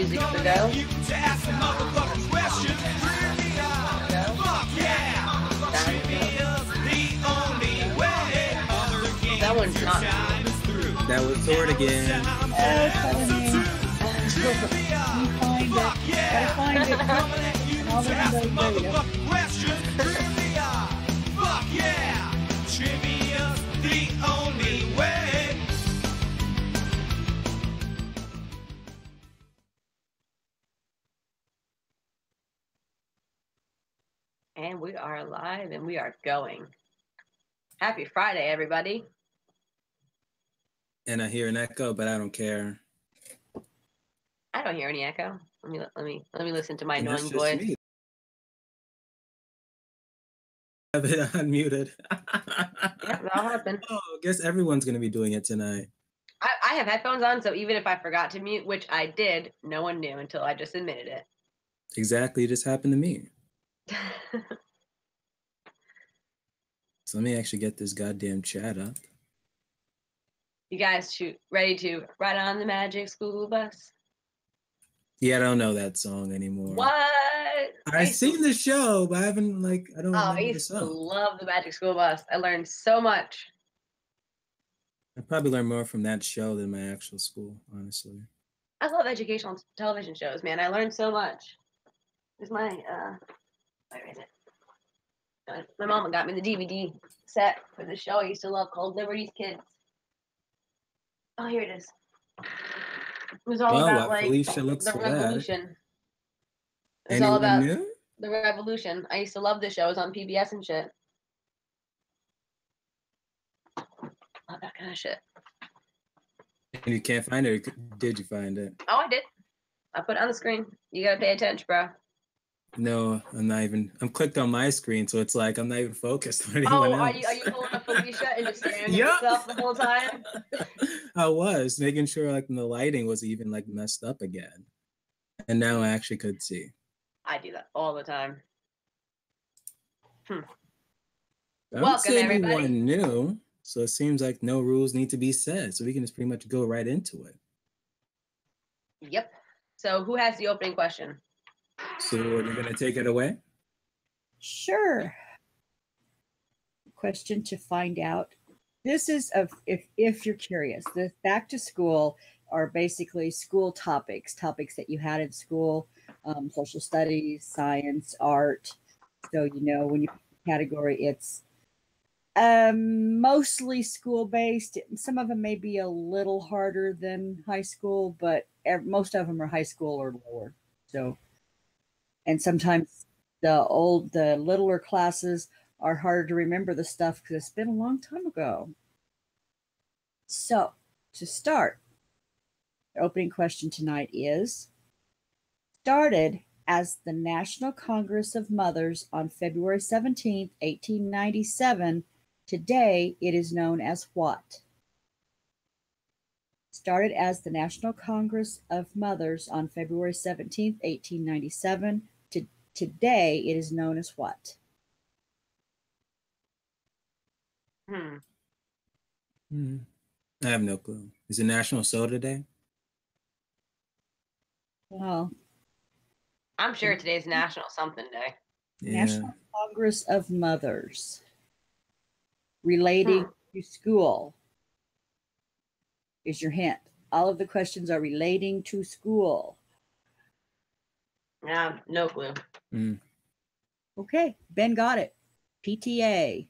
music for go. That one's not. That was Sword again. Gotta find it. And all the windows later. Trivia's the only way. And we are live and we are going. Happy Friday, everybody. And I hear an echo, but I don't care. I don't hear any echo. Let me listen to my And annoying voice. Me. I have it unmuted. Yeah, that'll happen. Oh, I guess everyone's gonna be doing it tonight. I have headphones on, so even if I forgot to mute, which I did, no one knew until I just admitted it. Exactly, it just happened to me. So let me actually get this goddamn chat up. You guys ready to ride on the magic school bus? Yeah, I don't know that song anymore. What? I've seen the show, but I haven't I don't remember I used the to song. love the magic school bus. I learned so much. I probably learned more from that show than my actual school, honestly. I love educational television shows, man. I learned so much. There's my where is it? My mama got me the DVD set for the show I used to love called Liberty's Kids. Oh, here it is. It was all about like Felicia looks the for revolution. That. It was all about new? the revolution. I used to love the shows on PBS and shit. All that kind of shit. And you can't find it, or did you find it? Oh, I did. I put it on the screen. You gotta pay attention, bro. No, I'm not even. I'm clicked on my screen, so it's like I'm not even focused on anyone else. Are you pulling up Felicia and just staring at yourself the whole time? I was making sure like the lighting was even like messed up again, and now I actually could see. I do that all the time. Welcome, everybody. Anyone new, so it seems like no rules need to be said, so we can just pretty much go right into it. Yep. So who has the opening question? So you're gonna take it away? Sure. Question to find out. This is if you're curious. The back to school are basically school topics that you had in school, social studies, science, art. So when you pick a category, it's mostly school based. Some of them may be a little harder than high school, but most of them are high school or lower. So. And sometimes the littler classes are harder to remember the stuff because it's been a long time ago. So, to start, the opening question tonight is, started as the National Congress of Mothers on February 17th, 1897, today it is known as what? Started as the National Congress of Mothers on February 17th, 1897, today it is known as what? I have no clue. Is it National Soda Day? Well, I'm sure today's National Something Day. Yeah. National Congress of Mothers relating to school is your hint. All of the questions are relating to school. Yeah, no clue. Okay, Ben got it. PTA.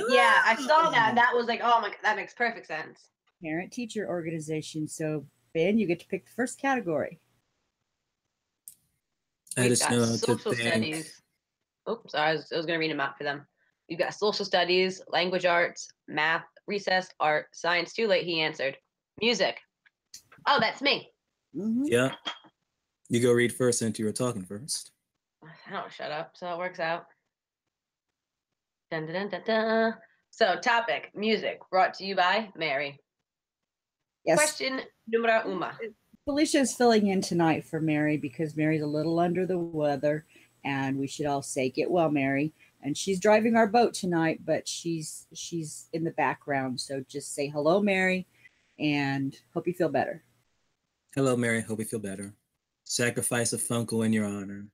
Yeah, I saw that. And that was like, oh my God, that makes perfect sense. Parent teacher organization. So Ben, you get to pick the first category. I just know social studies. Oops, sorry, I was going to read them out for them. You've got social studies, language arts, math, recess, art, science. Too late, he answered. Music. Oh, that's me. Yeah. You go read first since you were talking first. I don't shut up, so it works out. Dun, dun, dun, dun, dun. So, topic, music, brought to you by Mary. Yes. Question numero uno. Felicia is filling in tonight for Mary because Mary's a little under the weather, and we should all say, get well, Mary. And she's driving our boat tonight, but she's in the background. So just say hello, Mary, and hope you feel better. Hello, Mary. Hope you feel better. Sacrifice a Funko in your honor.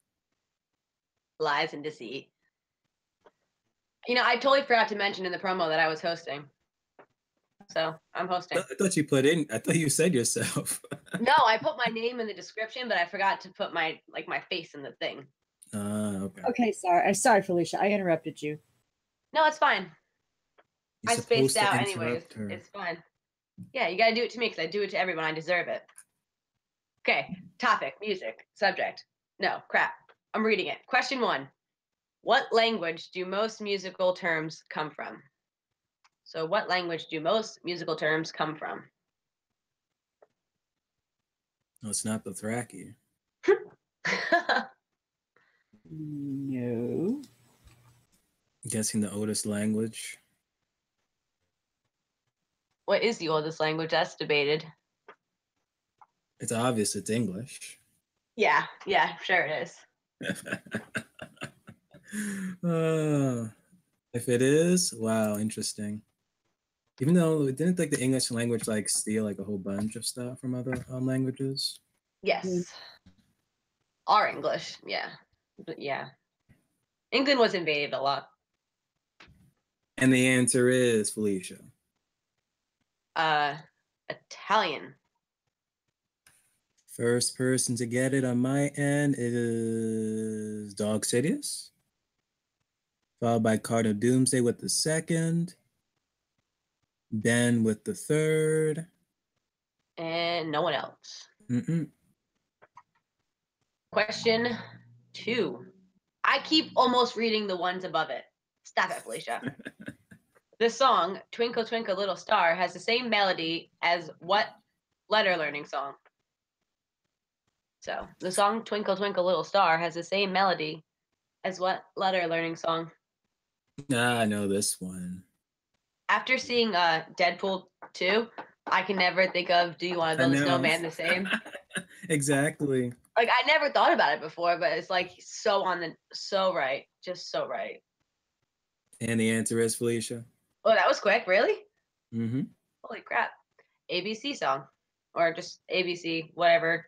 Lies and deceit. You know, I totally forgot to mention in the promo that I was hosting. So I'm hosting. I thought you put in. I thought you said yourself. No, I put my name in the description, but I forgot to put my face in the thing. Okay. Okay, sorry, Felicia. I interrupted you. No, it's fine. You're I spaced supposed to out anyways. interrupt her. It's fine. Yeah, you gotta do it to me because I do it to everyone. I deserve it. Okay, topic, music, subject. No, crap. I'm reading it. Question 1. What language do most musical terms come from? So what language do most musical terms come from? No, it's not the Thraki. No. I'm guessing the oldest language. What is the oldest language? That's debated. It's obvious. It's English. Yeah, sure it is. If it is, wow, interesting. Even though it didn't like the English language like steal like a whole bunch of stuff from other languages. Yes. Our English, yeah. But yeah. England was invaded a lot. And the answer is Felicia. Italian. First person to get it on my end is Dog Sidious, followed by Cardinal Doomsday with the second, Ben with the third, And no one else. Mm-mm. Question 2. I keep almost reading the ones above it. Stop it, Felicia. The song Twinkle Twinkle Little Star has the same melody as what letter learning song? So the song Twinkle Twinkle Little Star has the same melody as what letter learning song? I know this one. After seeing Deadpool 2, I can never think of Do You Want to Build a Snowman the same. Exactly. Like I never thought about it before, but it's like so right. Just so right. And the answer is Felicia. Oh, that was quick, really? Mm-hmm. Holy crap. ABC song. Or just ABC, whatever.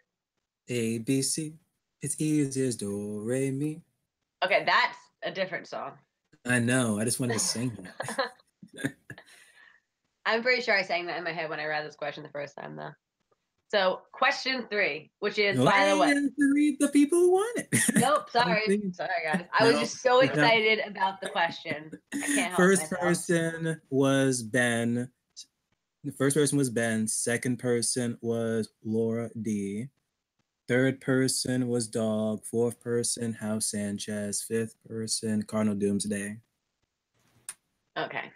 A, B, C. It's easy as do, re, mi. Okay, that's a different song. I know. I just wanted to sing it. I'm pretty sure I sang that in my head when I read this question the first time, though. So, question 3, which is, by the way. Read the people want it. Nope, sorry. Sorry, guys. I was just so excited about the question. I can't help First myself. person was Ben. The first person was Ben. Second person was Laura D. Third person was Dog. Fourth person, House Sanchez. Fifth person, Cardinal Doomsday. Okay.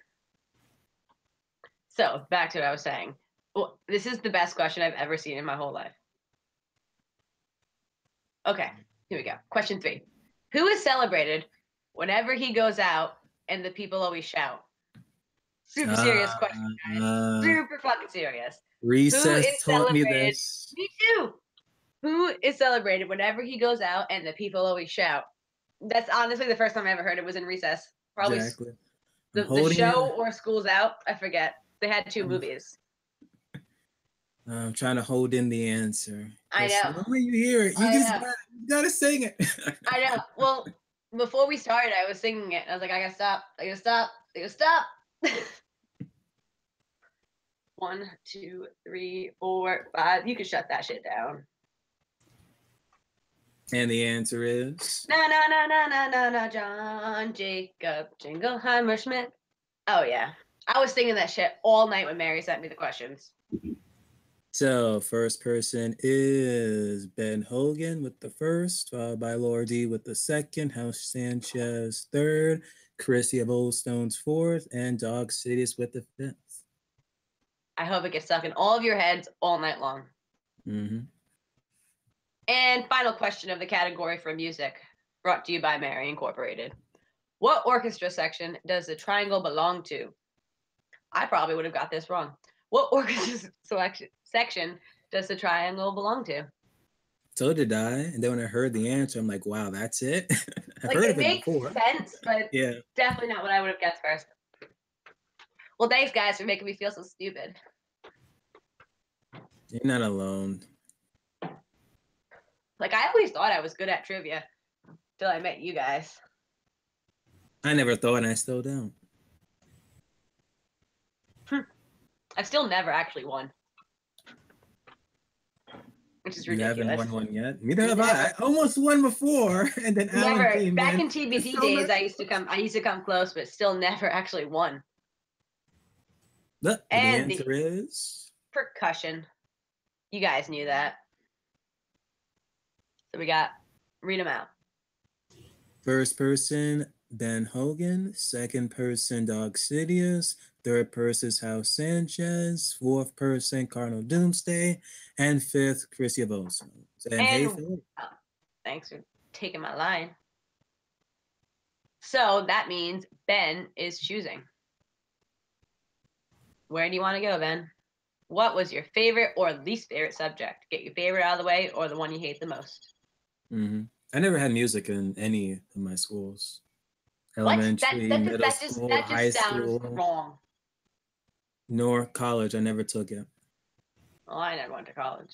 So, back to what I was saying. Well, this is the best question I've ever seen in my whole life. Okay, here we go. Question 3. Who is celebrated whenever he goes out and the people always shout? Super serious question, guys. Super fucking serious. Recess taught me this. Me too. Who is celebrated whenever he goes out and the people always shout? That's honestly the first time I ever heard it was in Recess. Probably Exactly. the show or School's Out. I forget. They had 2 movies. I'm trying to hold in the answer. I know. When you hear it, you gotta sing it. I know. Well, before we started, I was singing it. I was like, I gotta stop. I gotta stop. I gotta stop. 1, 2, 3, 4, 5. You can shut that shit down. And the answer is Na, John Jacob Jingleheimer Schmidt. Oh yeah, I was singing that shit all night when Mary sent me the questions. So first person is Ben Hogan with the first, followed by Laura D with the second, House Sanchez third, Chrissy of Old Stones fourth, and Dog Sidious with the fifth. I hope it gets stuck in all of your heads all night long. Mm-hmm. And final question of the category for music, brought to you by Mary Incorporated. What orchestra section does the triangle belong to? I probably would have got this wrong. What orchestra section does the triangle belong to? So did I. And then when I heard the answer, I'm like, wow, that's it? I've Like, heard it of it makes before. sense, but Yeah. definitely not what I would have guessed first. Well, thanks, guys, for making me feel so stupid. You're not alone. Like, I always thought I was good at trivia till I met you guys. I never thought, and I still don't. I've still never actually won. Which is ridiculous. You haven't won one yet. Neither have I. Never. I almost won before, and then Alan Never. came Back in It's TBT so days, much- I used to come close, but still never actually won. Look, the And answer is percussion. You guys knew that. So we got, read them out. first person Ben Hogan, second person Dog Sidious, third person House Sanchez, fourth person Cardinal Doomsday, and fifth Chris Yavoso. And hey, And- Philip. Thanks for taking my line. So that means Ben is choosing. Where do you want to go, Ben? What was your favorite or least favorite subject? Get your favorite out of the way, or the one you hate the most. I never had music in any of my schools. What? Elementary, middle school, that high just sounds school, wrong. nor college. I never took it. Well, I never went to college.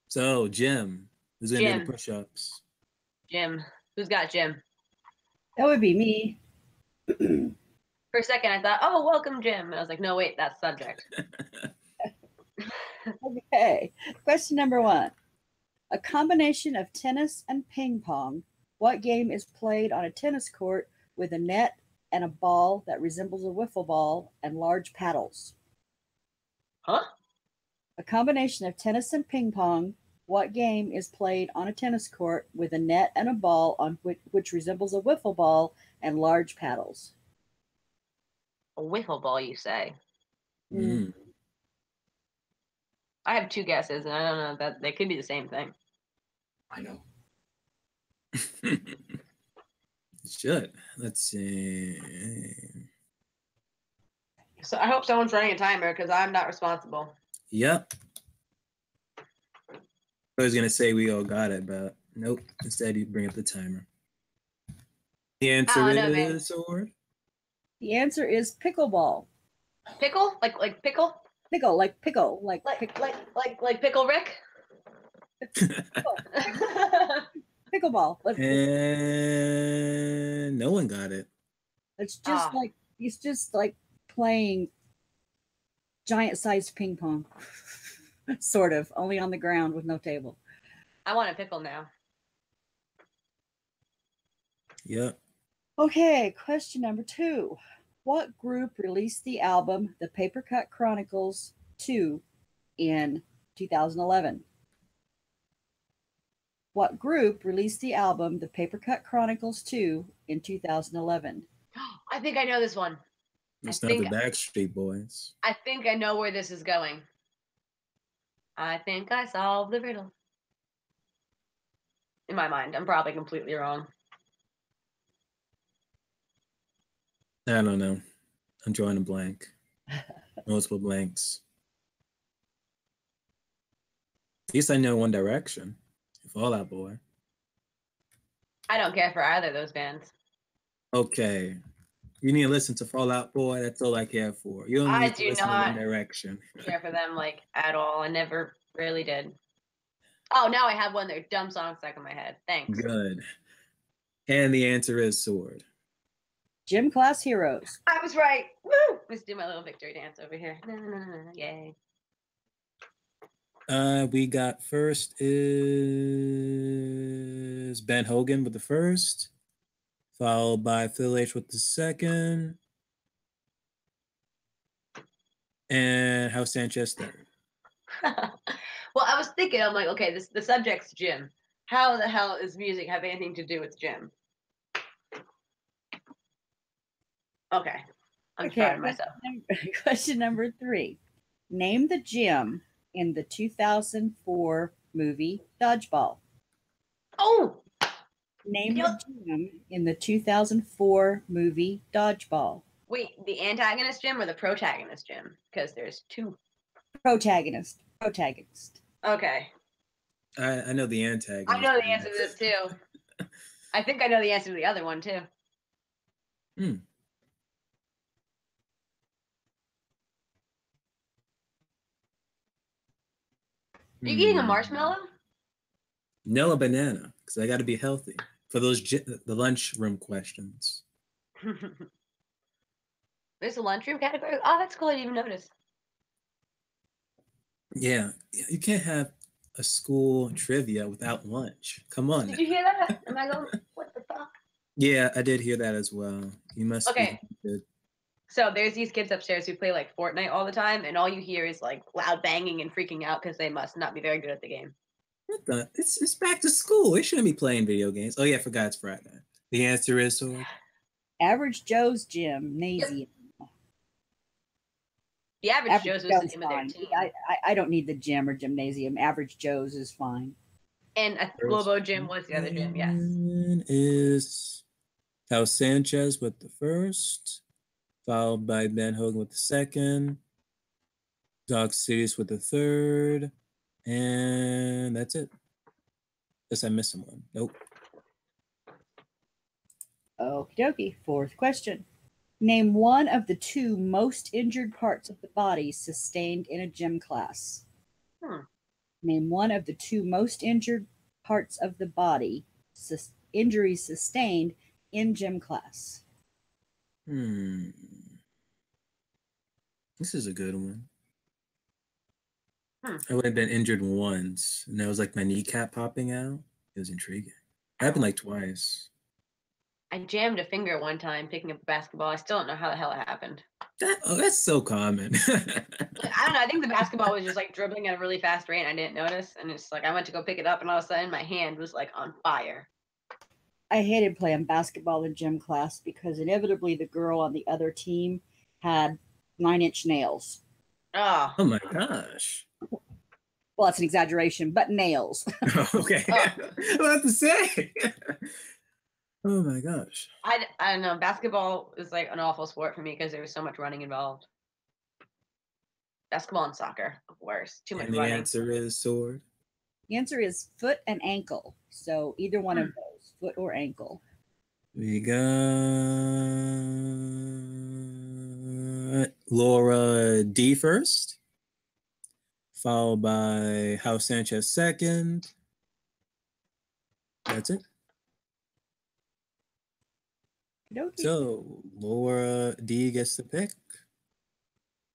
So, Jim, who's going to do Jim. the push-ups? Jim. Who's got Jim? That would be me. For a second, I thought, oh, welcome, Jim. And I was like, no, wait, that's subject. Okay. Question number 1. A combination of tennis and ping pong. What game is played on a tennis court with a net and a ball that resembles a wiffle ball and large paddles? Huh? A combination of tennis and ping pong. What game is played on a tennis court with a net and a ball on which resembles a wiffle ball and large paddles? A wiffle ball, you say? Mm. I have 2 guesses, and I don't know that they could be the same thing. I know. Should. Let's see. So I hope someone's running a timer because I'm not responsible. Yep. I was gonna say we all got it, but nope. Instead, you bring up the timer. The answer Oh, no, man. is or The answer is pickleball. Pickle? Like pickle? Pickle, like pickle, like Like Pickle Rick? pickleball. and no one got it. It's just like playing giant sized ping pong. Sort of, only on the ground with no table. I want a pickle now. Yep. Okay, question number 2. What group released the album The Paper Cut Chronicles 2 in 2011? What group released the album The Paper Cut Chronicles 2 in 2011? I think I know this one. It's I not the think- Backstreet Boys. I think I know where this is going. I think I solved the riddle. In my mind, I'm probably completely wrong. I don't know. I'm drawing a blank. Multiple blanks. At least I know One Direction. Fall Out Boy. I don't care for either of those bands. Okay. You need to listen to Fall Out Boy. That's all I care for. You don't I need to do listen to not. One Direction. Care for them like at all. I never really did. Oh, now I have one of their dumb songs stuck in my head. Thanks. Good. And the answer is Sword. Gym Class Heroes. I was right. Woo! Let's do my little victory dance over here. Yay. We got first is Ben Hogan with the first, followed by Phil H with the second, and House Sanchez third. Well, I was thinking, I'm like, okay, the subject's gym. How the hell is music have anything to do with gym? Okay. I'm proud of myself. Question number 3. Name the gym in the 2004 movie Dodgeball. Oh, Name Yep. the gym in the 2004 movie Dodgeball. wait, the antagonist gym or the protagonist gym? Because there's 2. Protagonist. Okay. I know the antagonist. I know the answer to this too. I think I know the answer to the other one too. Are you eating a marshmallow? No, a banana, because I got to be healthy for those the lunchroom questions. There's a lunchroom category. Oh, that's cool. I didn't even notice. Yeah, you can't have a school trivia without lunch. Come on. Did you hear that? Am I going? What the fuck? Yeah, I did hear that as well. You must Okay. be good. So there's these kids upstairs who play like Fortnite all the time, and all you hear is like loud banging and freaking out because they must not be very good at the game. What the? It's back to school. We shouldn't be playing video games. Oh yeah, I forgot it's Friday. The answer is Sword. Average Joe's Gymnasium. The average Joe's was the name of their fine. team. I don't need the gym or gymnasium. Average Joe's is fine. And a Globo Gym was the other gym, yes. Is Hal Sanchez with the first, followed by Ben Hogan with the second, Doc Cities with the third, and that's it. Unless I missed someone. Nope. Okie dokie. Fourth question. Name one of the two most injured parts of the body sustained in a gym class. Name one of the two most injured parts of the body, injuries sustained in gym class. This is a good one. I would have been injured once, and that was like my kneecap popping out. It was intriguing. It happened like twice. I jammed a finger one time picking up a basketball. I still don't know how the hell it happened. That's so common. I don't know. I think the basketball was just like dribbling at a really fast rate, and I didn't notice. And it's like I went to go pick it up, and all of a sudden my hand was like on fire. I hated playing basketball in gym class because inevitably the girl on the other team had 9-inch nails. Oh my gosh. Well, that's an exaggeration, but nails. Okay. What have to say? Oh my gosh. I don't know. Basketball is like an awful sport for me because there was so much running involved. Basketball and soccer, worse. Too much And the running. answer is Sword. The answer is foot and ankle. So either one of those, foot or ankle. We got Laura D first, followed by House Sanchez second. That's it. Okay. So Laura D gets the pick.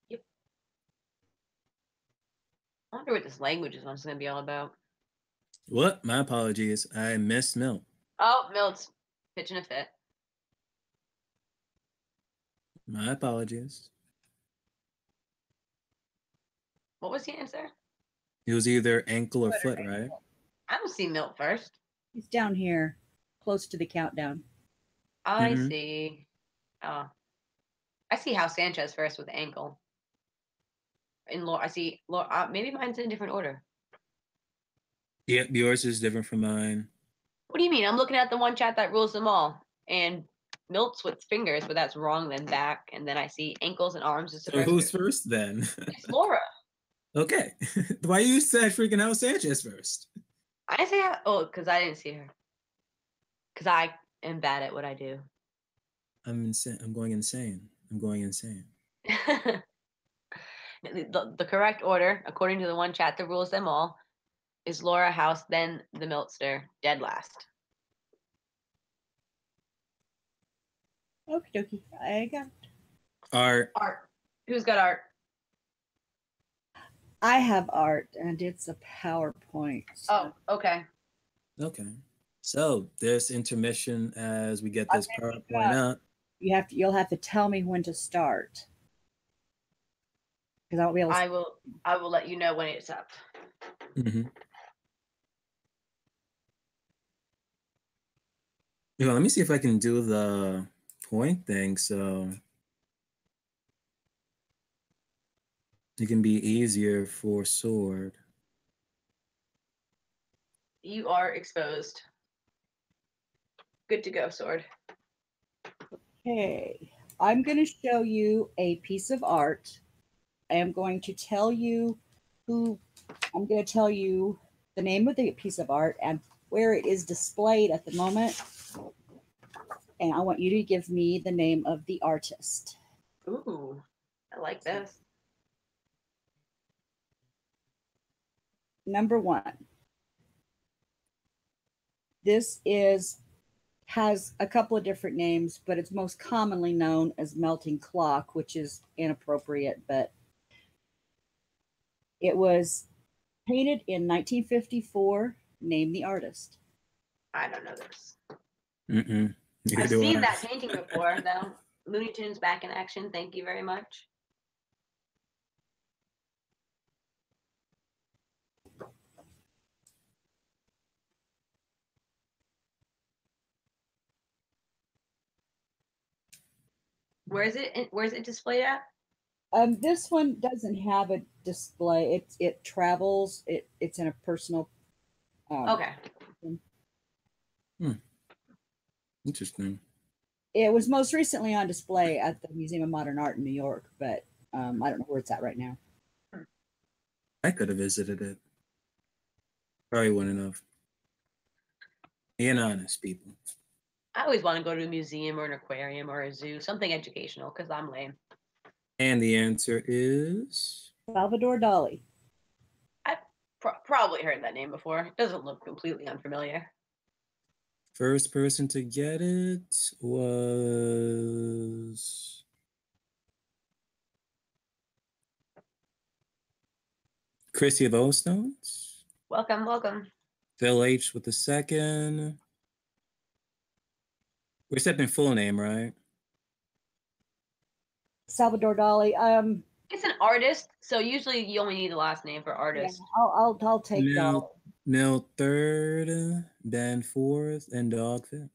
Yep. I wonder what this language is going to be all about. What? My apologies. I missed Milt. Oh, Milt's pitching a fit. My apologies. What was the answer? It was either ankle or foot, right? I don't see Milt first. He's down here, close to the countdown. I see. Oh, I see House Sanchez first with ankle. And Laura, I see Laura. Maybe mine's in a different order. Yeah, yours is different from mine. What do you mean? I'm looking at the one chat that rules them all, and Milt's with fingers, but that's wrong. Then back, and then I see ankles and arms. So who's first then? It's Laura. Okay. Why you said freaking House Sanchez first? I didn't say because I didn't see her. Because I am bad at what I do. I'm insane. I'm going insane. The correct order, according to the one chat that rules them all, is Laura House, then the Miltster, dead last. Okie dokie. I got it. Art. Who's got art? I have art, and it's a PowerPoint. Oh, okay. Okay. So this intermission as we get this PowerPoint up. You'll have to tell me when to start. Because I'll be able to I will let you know when it's up. Yeah, let me see if I can do the point thing so it can be easier for Sword. You are exposed. Good to go, Sword. Okay. I'm going to show you a piece of art. I am going to tell you the name of the piece of art and where it is displayed at the moment. And I want you to give me the name of the artist. Ooh, I like this. Number 1. This has a couple of different names, but it's most commonly known as melting clock, which is inappropriate, but it was painted in 1954. Name the artist. I don't know this. Mm-mm. Neither I've do seen I. that painting before, though. Looney Tunes back in action. Thank you very much. Where's it displayed at? This one doesn't have a display. It travels. It's in a personal. Okay. Interesting. It was most recently on display at the Museum of Modern Art in New York, but I don't know where it's at right now. I could have visited it. Probably wouldn't have. Being honest, people. I always want to go to a museum or an aquarium or a zoo, something educational, because I'm lame. And the answer is Salvador Dali. I probably heard that name before. It doesn't look completely unfamiliar. first person to get it was Chrissy of Ostones. Welcome, welcome. Phil H with the second. We're stepping full name, right? Salvador Dali. It's an artist, so usually you only need the last name for Yeah, artist. I'll take Dali. Nil third, Ben fourth, and Dog fifth.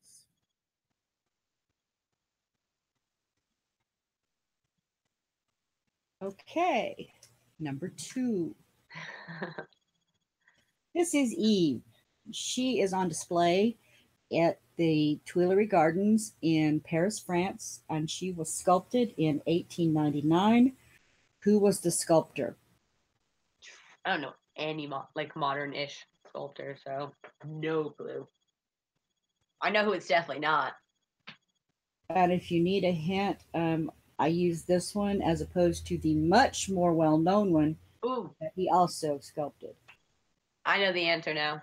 Okay, number 2. This is Eve. She is on display at the Tuileries Gardens in Paris, France, and she was sculpted in 1899. Who was the sculptor? I don't know any modern-ish sculptor, so no clue. I know who it's definitely not. And if you need a hint, I use this one as opposed to the much more well-known one Ooh, that he also sculpted. I know the answer now.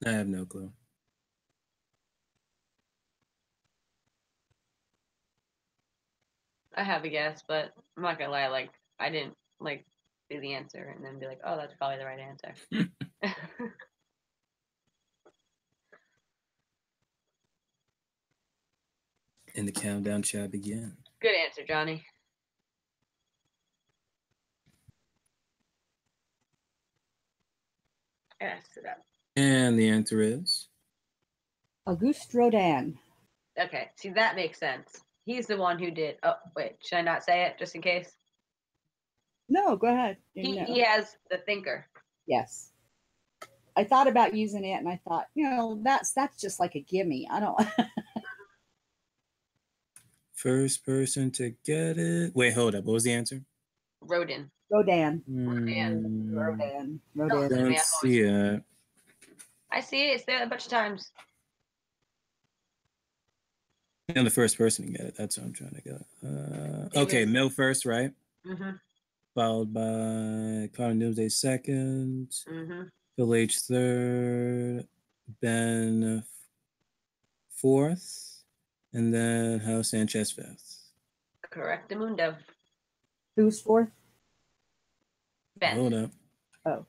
I have no clue. I have a guess, but I'm not gonna lie. I didn't see the answer and then be like, "Oh, that's probably the right answer." And the countdown shall begin. Good answer, Johnny. Yes, sit up. And the answer is Auguste Rodin. Okay, see that makes sense. He's the one who did. Oh, wait, should I not say it just in case? No, go ahead. He has the thinker. Yes. I thought about using it, and I thought, that's just like a gimme. I don't. first person to get it. Wait, hold up. What was the answer? Rodin. Rodin. Rodin. Rodin. Don't see it. I see it. It's there a bunch of times. I'm the first person to get it. That's what I'm trying to get. Okay, Mill first, right? Mm-hmm. Followed by Connor Doomsday second. Mm-hmm. Phil H third. Ben fourth. And then House Sanchez fifth. Correctamundo. Who's fourth? Ben. Hold up. Oh.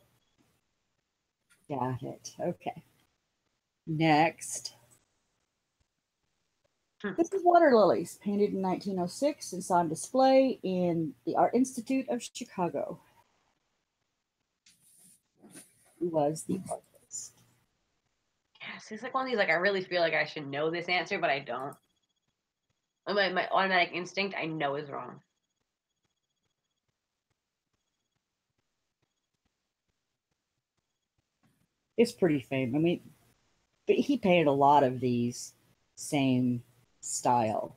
Got it. Okay. Next. This is Water Lilies, painted in 1906 and saw on display in the Art Institute of Chicago. Who was the artist? Yes, it's like one of these, I really feel like I should know this answer, but I don't. My automatic instinct, I know is wrong. It's pretty famous. I mean, but he painted a lot of these same style.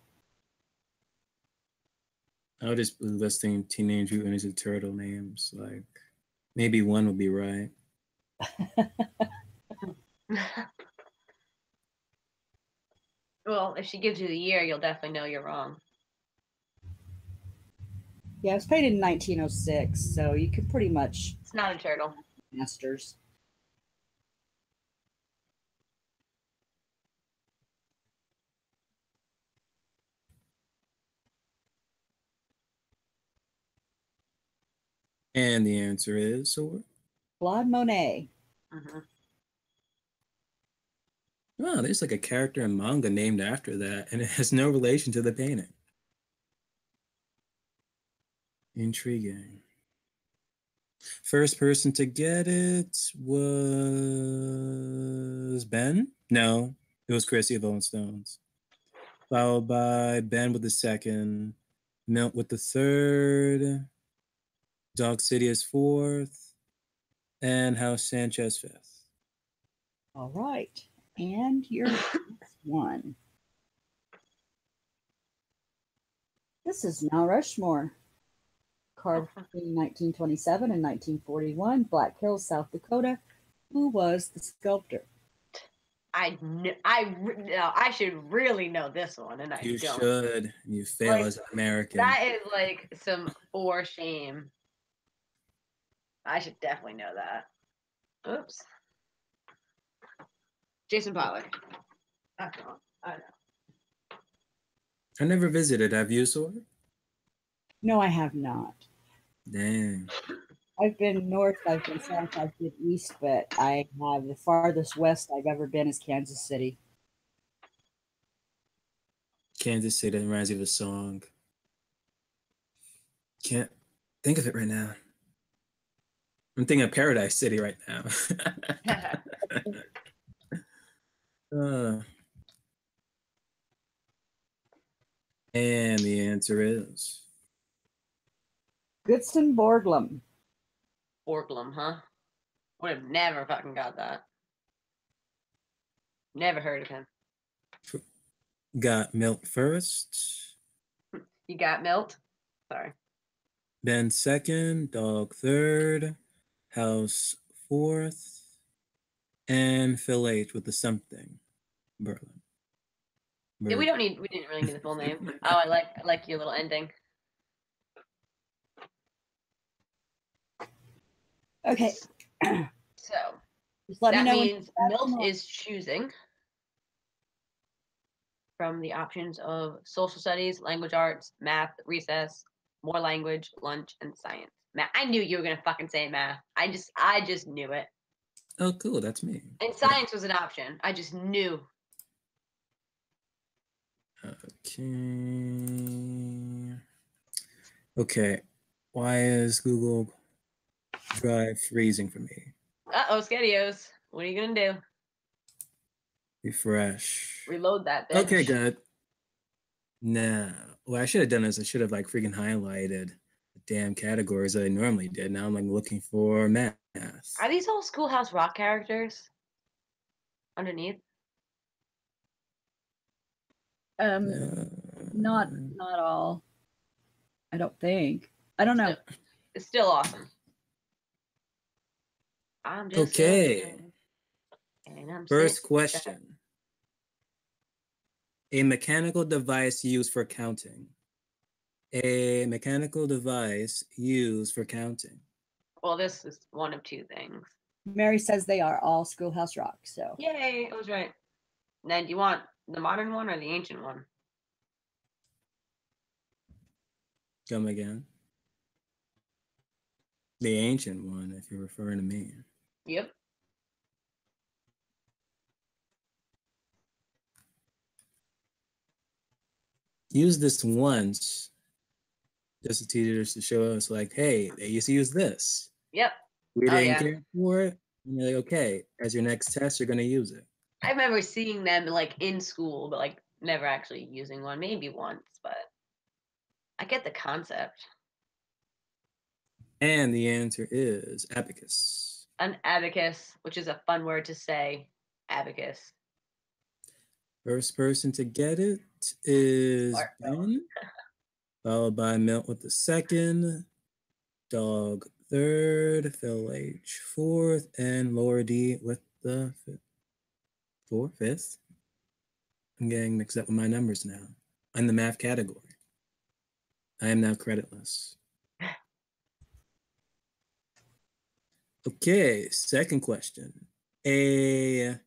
I was just listing Teenage Mutant Ninja Turtle names. Like, maybe one would be right. Well, if she gives you the year, you'll definitely know you're wrong. Yeah, it was painted in 1906, so you could pretty much It's not a turtle. masters. And the answer is sword. Claude Monet. Mm-hmm. Oh, there's like a character in manga named after that, and it has no relation to the painting. Intriguing. First person to get it was Ben? No, it was Chrissy of Owen Stones. Followed by Ben with the second, Milt with the third, Dog City is fourth, and House Sanchez fifth. All right. And your next one. This is Mount Rushmore. Carved between 1927 and 1941, Black Hills, South Dakota. Who was the sculptor? I should really know this one, and I You don't. should. You fail Like, as an American. That is like some for shame. I should definitely know that. Oops. Jason Pollard. I know. I never visited. Have you, Sword? No, I have not. Dang. I've been north, I've been south, I've been east, but I have the farthest west I've ever been is Kansas City. Kansas City reminds me of a song. Can't think of it right now. I'm thinking of Paradise City right now. And the answer is Goodson Borglum. Borglum, huh? Would have never fucking got that. Never heard of him. got Milt first, You got Milt? Sorry. Ben second, Dog third, House fourth, and Phil H with the something. Berlin. Yeah, we didn't really need the full name. Oh, I like your little ending. Okay. So Just let me that know means when Milt is choosing from the options of social studies, language arts, math, recess, more language, lunch, and science. Math. I knew you were gonna fucking say math. I just knew it. Oh, cool. That's me. And science was an option. I just knew. Okay. Okay. Why is Google Drive freezing for me? Uh-oh, Skedios. What are you gonna do? Refresh. Reload that bitch. Okay, good. Now, what I should have done is I should have like freaking highlighted the damn categories that I normally did. Now I'm like looking for math. Are these all Schoolhouse Rock characters? Underneath? not all. I don't think. I don't know. It's still awesome. I'm just Okay. and I'm First sitting question. A mechanical device used for counting. A mechanical device used for counting. Well, this is one of two things. Mary says they are all Schoolhouse Rock. So Yay, I was right. Now, do you want the modern one or the ancient one? Come again. The ancient one, if you're referring to me. Yep. Use this once just to teach us to show us like, hey, they used to use this. Yep. We Oh, didn't yeah. care for it. And you're like, okay, as your next test, you're gonna use it. I remember seeing them like in school, but like never actually using one. Maybe once, but I get the concept. And the answer is abacus. An abacus, which is a fun word to say. Abacus. First person to get it is Smart. Ben, followed by Milt with the second, Dog third, Phil H fourth, and Laura D with the fifth. I'm getting mixed up with my numbers now. I'm the math category. I am now creditless. Okay, second question. A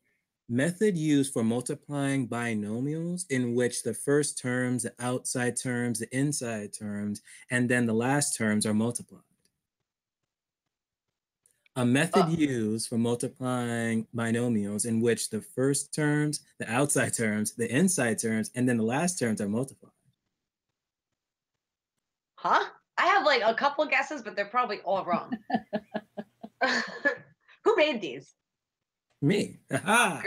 method used for multiplying binomials in which the first terms, the outside terms, the inside terms, and then the last terms are multiplied. A method used for multiplying binomials in which the first terms, the outside terms, the inside terms, and then the last terms are multiplied. Huh? I have like a couple guesses, but they're probably all wrong. Who made these? Me. Aha.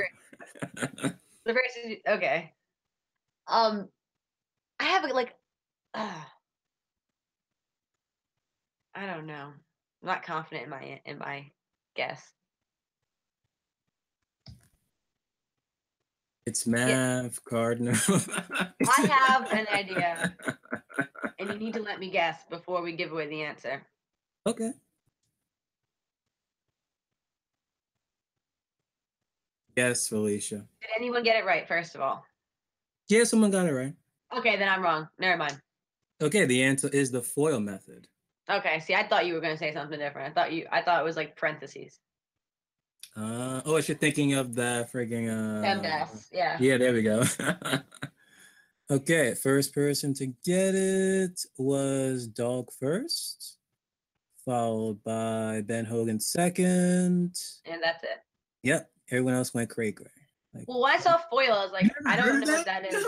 The very okay. I have like, I don't know. I'm not confident in my guess. It's math, cardinal. I have an idea, and you need to let me guess before we give away the answer. Okay. Yes, Felicia. Did anyone get it right, first of all? Yeah, someone got it right. Okay, then I'm wrong. Never mind. Okay, the answer is the FOIL method. Okay, see, I thought you were going to say something different. I thought it was like parentheses. Oh, you're thinking of the frigging PEMDAS, yeah. Yeah, there we go. Okay, first person to get it was Dog first, followed by Ben Hogan second. And that's it. Yep, everyone else went cray. Like, Well, when I saw foil, I was like, I don't know what that is.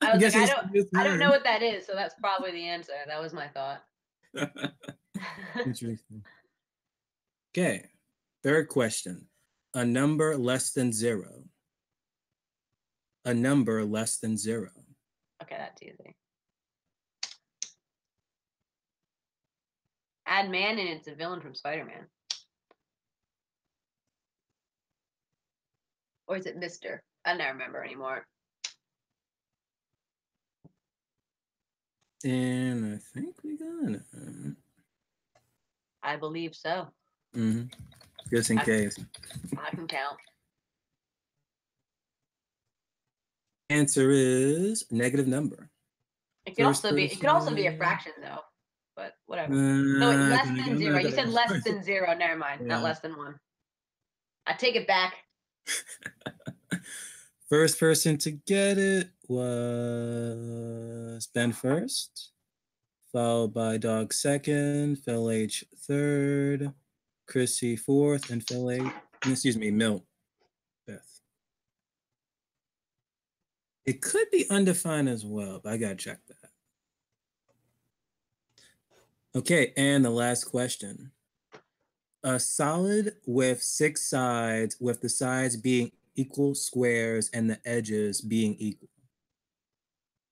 I was like, I don't know what that is, so that's probably the answer. That was my thought. Interesting. Okay, third question. A number less than 0. A number less than 0. Okay, that's easy. Add man, and it's a villain from Spider-Man. Or is it Mr.? I don't remember anymore. And I think we got it. I believe so. Just in case. I can count. Answer is negative number. It could also be. It could also be a fraction, though. But whatever. No, wait, less than 0. You said less than 0. Never mind. Yeah. Not less than 1. I take it back. First person to get it was Ben first, followed by Dog second, Phil H third, Chrissy fourth, and Milt fifth. It could be undefined as well, but I gotta check that. Okay, and the last question. A solid with 6 sides, with the sides being equal squares and the edges being equal.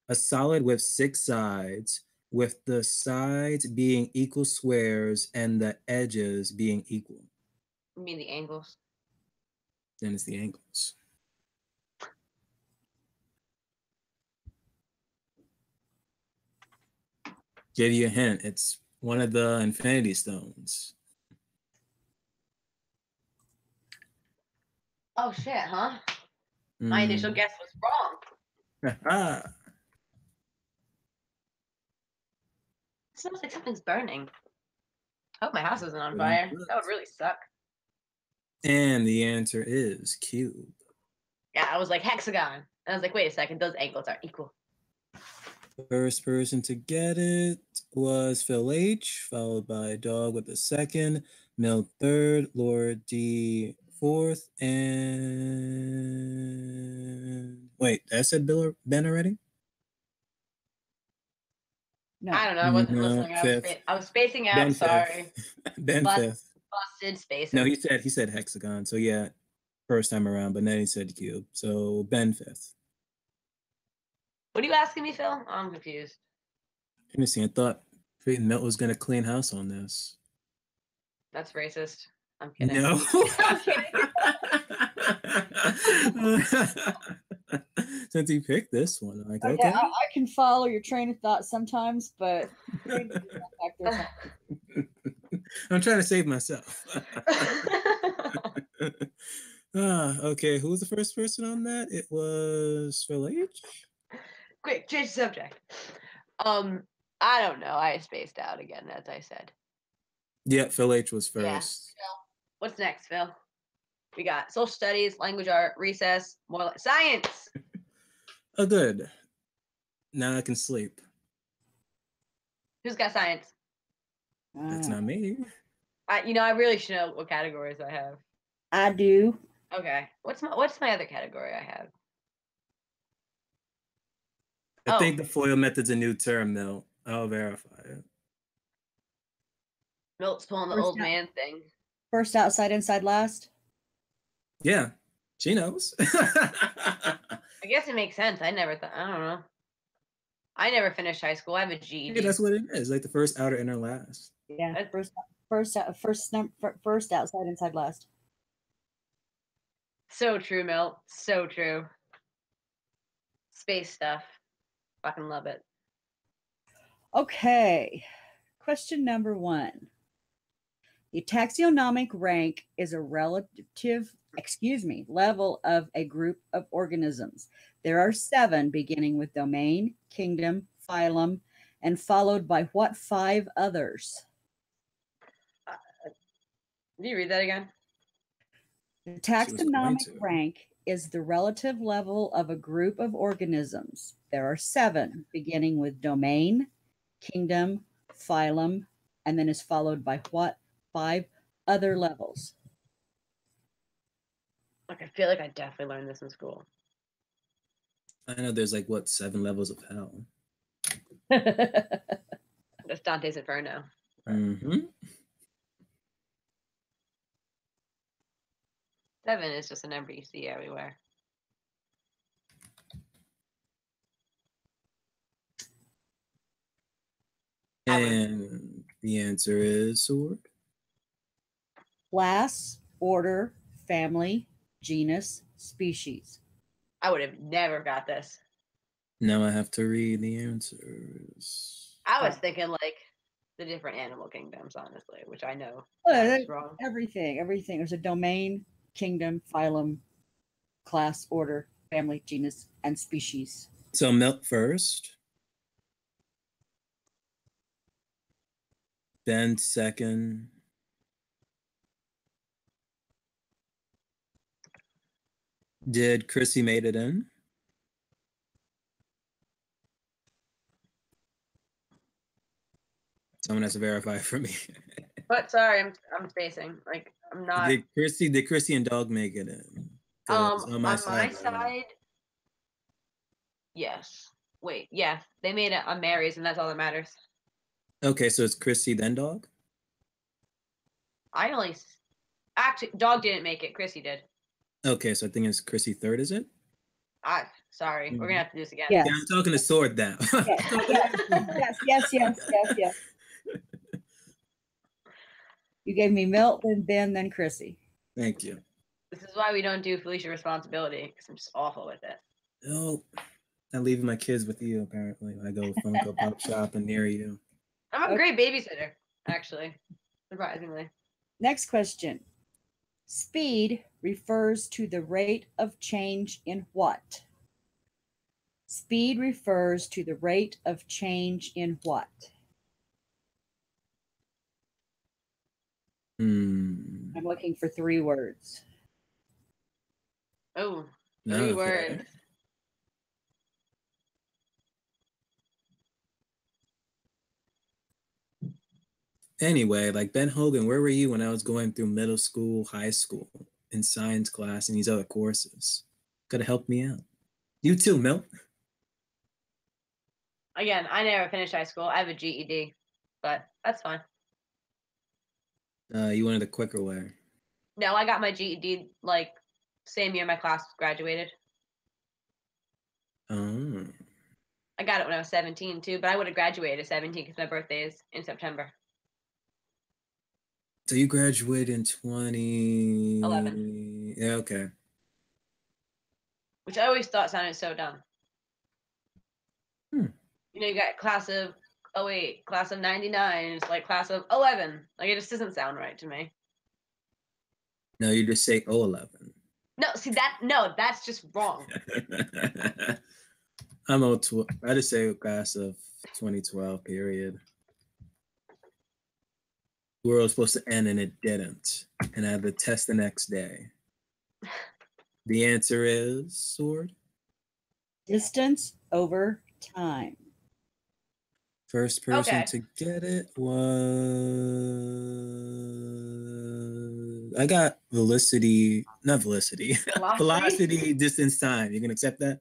A solid with 6 sides, with the sides being equal squares and the edges being equal. You mean the angles? Then it's the angles. Give you a hint. It's one of the Infinity Stones. Oh, shit, huh? My initial guess was wrong. It smells like something's burning. I hope my house isn't on fire. That would really suck. And the answer is cube. Yeah, I was like hexagon. And I was like, wait a second, those angles are equal. First person to get it was Phil H, followed by Dog with the second, Milt third, Laura D fourth, and wait, I said Ben already? No. I don't know. I wasn't listening. I was spacing out. Ben sorry. Ben fifth. Busted space. No, he said hexagon. So yeah, first time around, but then he said cube. So Ben fifth. What are you asking me, Phil? I'm confused. Let me see. I thought Milt was gonna clean house on this. That's racist. I'm kidding. No. I'm kidding. Since he picked this one, I'm like, Okay, okay. I can follow your train of thought sometimes, but I'm trying to save myself. Okay, who was the first person on that? It was Phil H. Quick, change the subject. I don't know. I spaced out again, as I said. Yeah, Phil H was first. What's next, Phil? We got social studies, language art, recess, more like science. Oh, good. Now I can sleep. Who's got science? That's not me. I really should know what categories I have. I do. Okay. What's my other category I have? I think the FOIL method's a new term, though. I'll verify it. Milt's pulling the First old out. man thing. First outside, inside, last. Yeah, she knows. I guess it makes sense. I don't know. I never finished high school. I have a GED. Yeah, that's what it is. Like the first, outer, inner, last. Yeah, That's- first outside, inside, last. So true, Milt. So true. Space stuff. Fucking love it. Okay. Question number 1. The taxonomic rank is a level of a group of organisms. There are 7, beginning with domain, kingdom, phylum, and followed by what 5 others? Can you read that again? The taxonomic rank is the relative level of a group of organisms. There are 7, beginning with domain, kingdom, phylum, and then is followed by what 5 other levels? Like, I feel like I definitely learned this in school. I know there's like, what, 7 levels of hell? That's Dante's Inferno. Mm-hmm. 7 is just a number you see everywhere. And the answer is sword. Class, order, family, genus, species. I would have never got this. Now I have to read the answers. I was thinking like the different animal kingdoms, honestly, which I know Well, sounds wrong. everything. There's a domain, kingdom, phylum, class, order, family, genus, and species. So Milt first. Ben second. Did Chrissy made it in? Someone has to verify for me. But sorry, I'm spacing. Like I'm not. Did Chrissy and Dog make it in? On my right side, now. yes. Wait, yeah, they made it on Mary's, and that's all that matters. Okay, so it's Chrissy then Dog? Actually, Dog didn't make it. Chrissy did. Okay, so I think it's Chrissy third, is it? Sorry, we're gonna have to do this again. Yes. Yeah, I'm talking to Sword now. Yes. You gave me Milt, then Ben, then Chrissy. Thank you. This is why we don't do Felicia responsibility, because I'm just awful with it. No, I'm leaving my kids with you, apparently. I go Funko Pop shopping near you. I'm a great babysitter, actually, surprisingly. Next question. Speed refers to the rate of change in what? Speed refers to the rate of change in what? I'm looking for 3 words. Oh, No, 3 okay. words. Anyway, like Ben Hogan, where were you when I was going through middle school, high school, in science class and these other courses? Could have helped me out. You too, Milt. Again, I never finished high school. I have a GED, but that's fine. You wanted the quicker way. No, I got my GED like same year my class graduated. Oh. I got it when I was 17 too, but I would have graduated at 17 because my birthday is in September. So you graduated in 2011. Yeah, okay. Which I always thought sounded so dumb. You got class of 08, class of 99, it's like class of 11. Like it just doesn't sound right to me. No, you just say 011. No, see that's just wrong. I'm 012. I just say class of 2012 period. The world was supposed to end and it didn't. And I had the test the next day. The answer is sword. Distance over time. First person Okay. to get it was I got velocity, not velocity, Velocity? velocity, distance, time. You can accept that?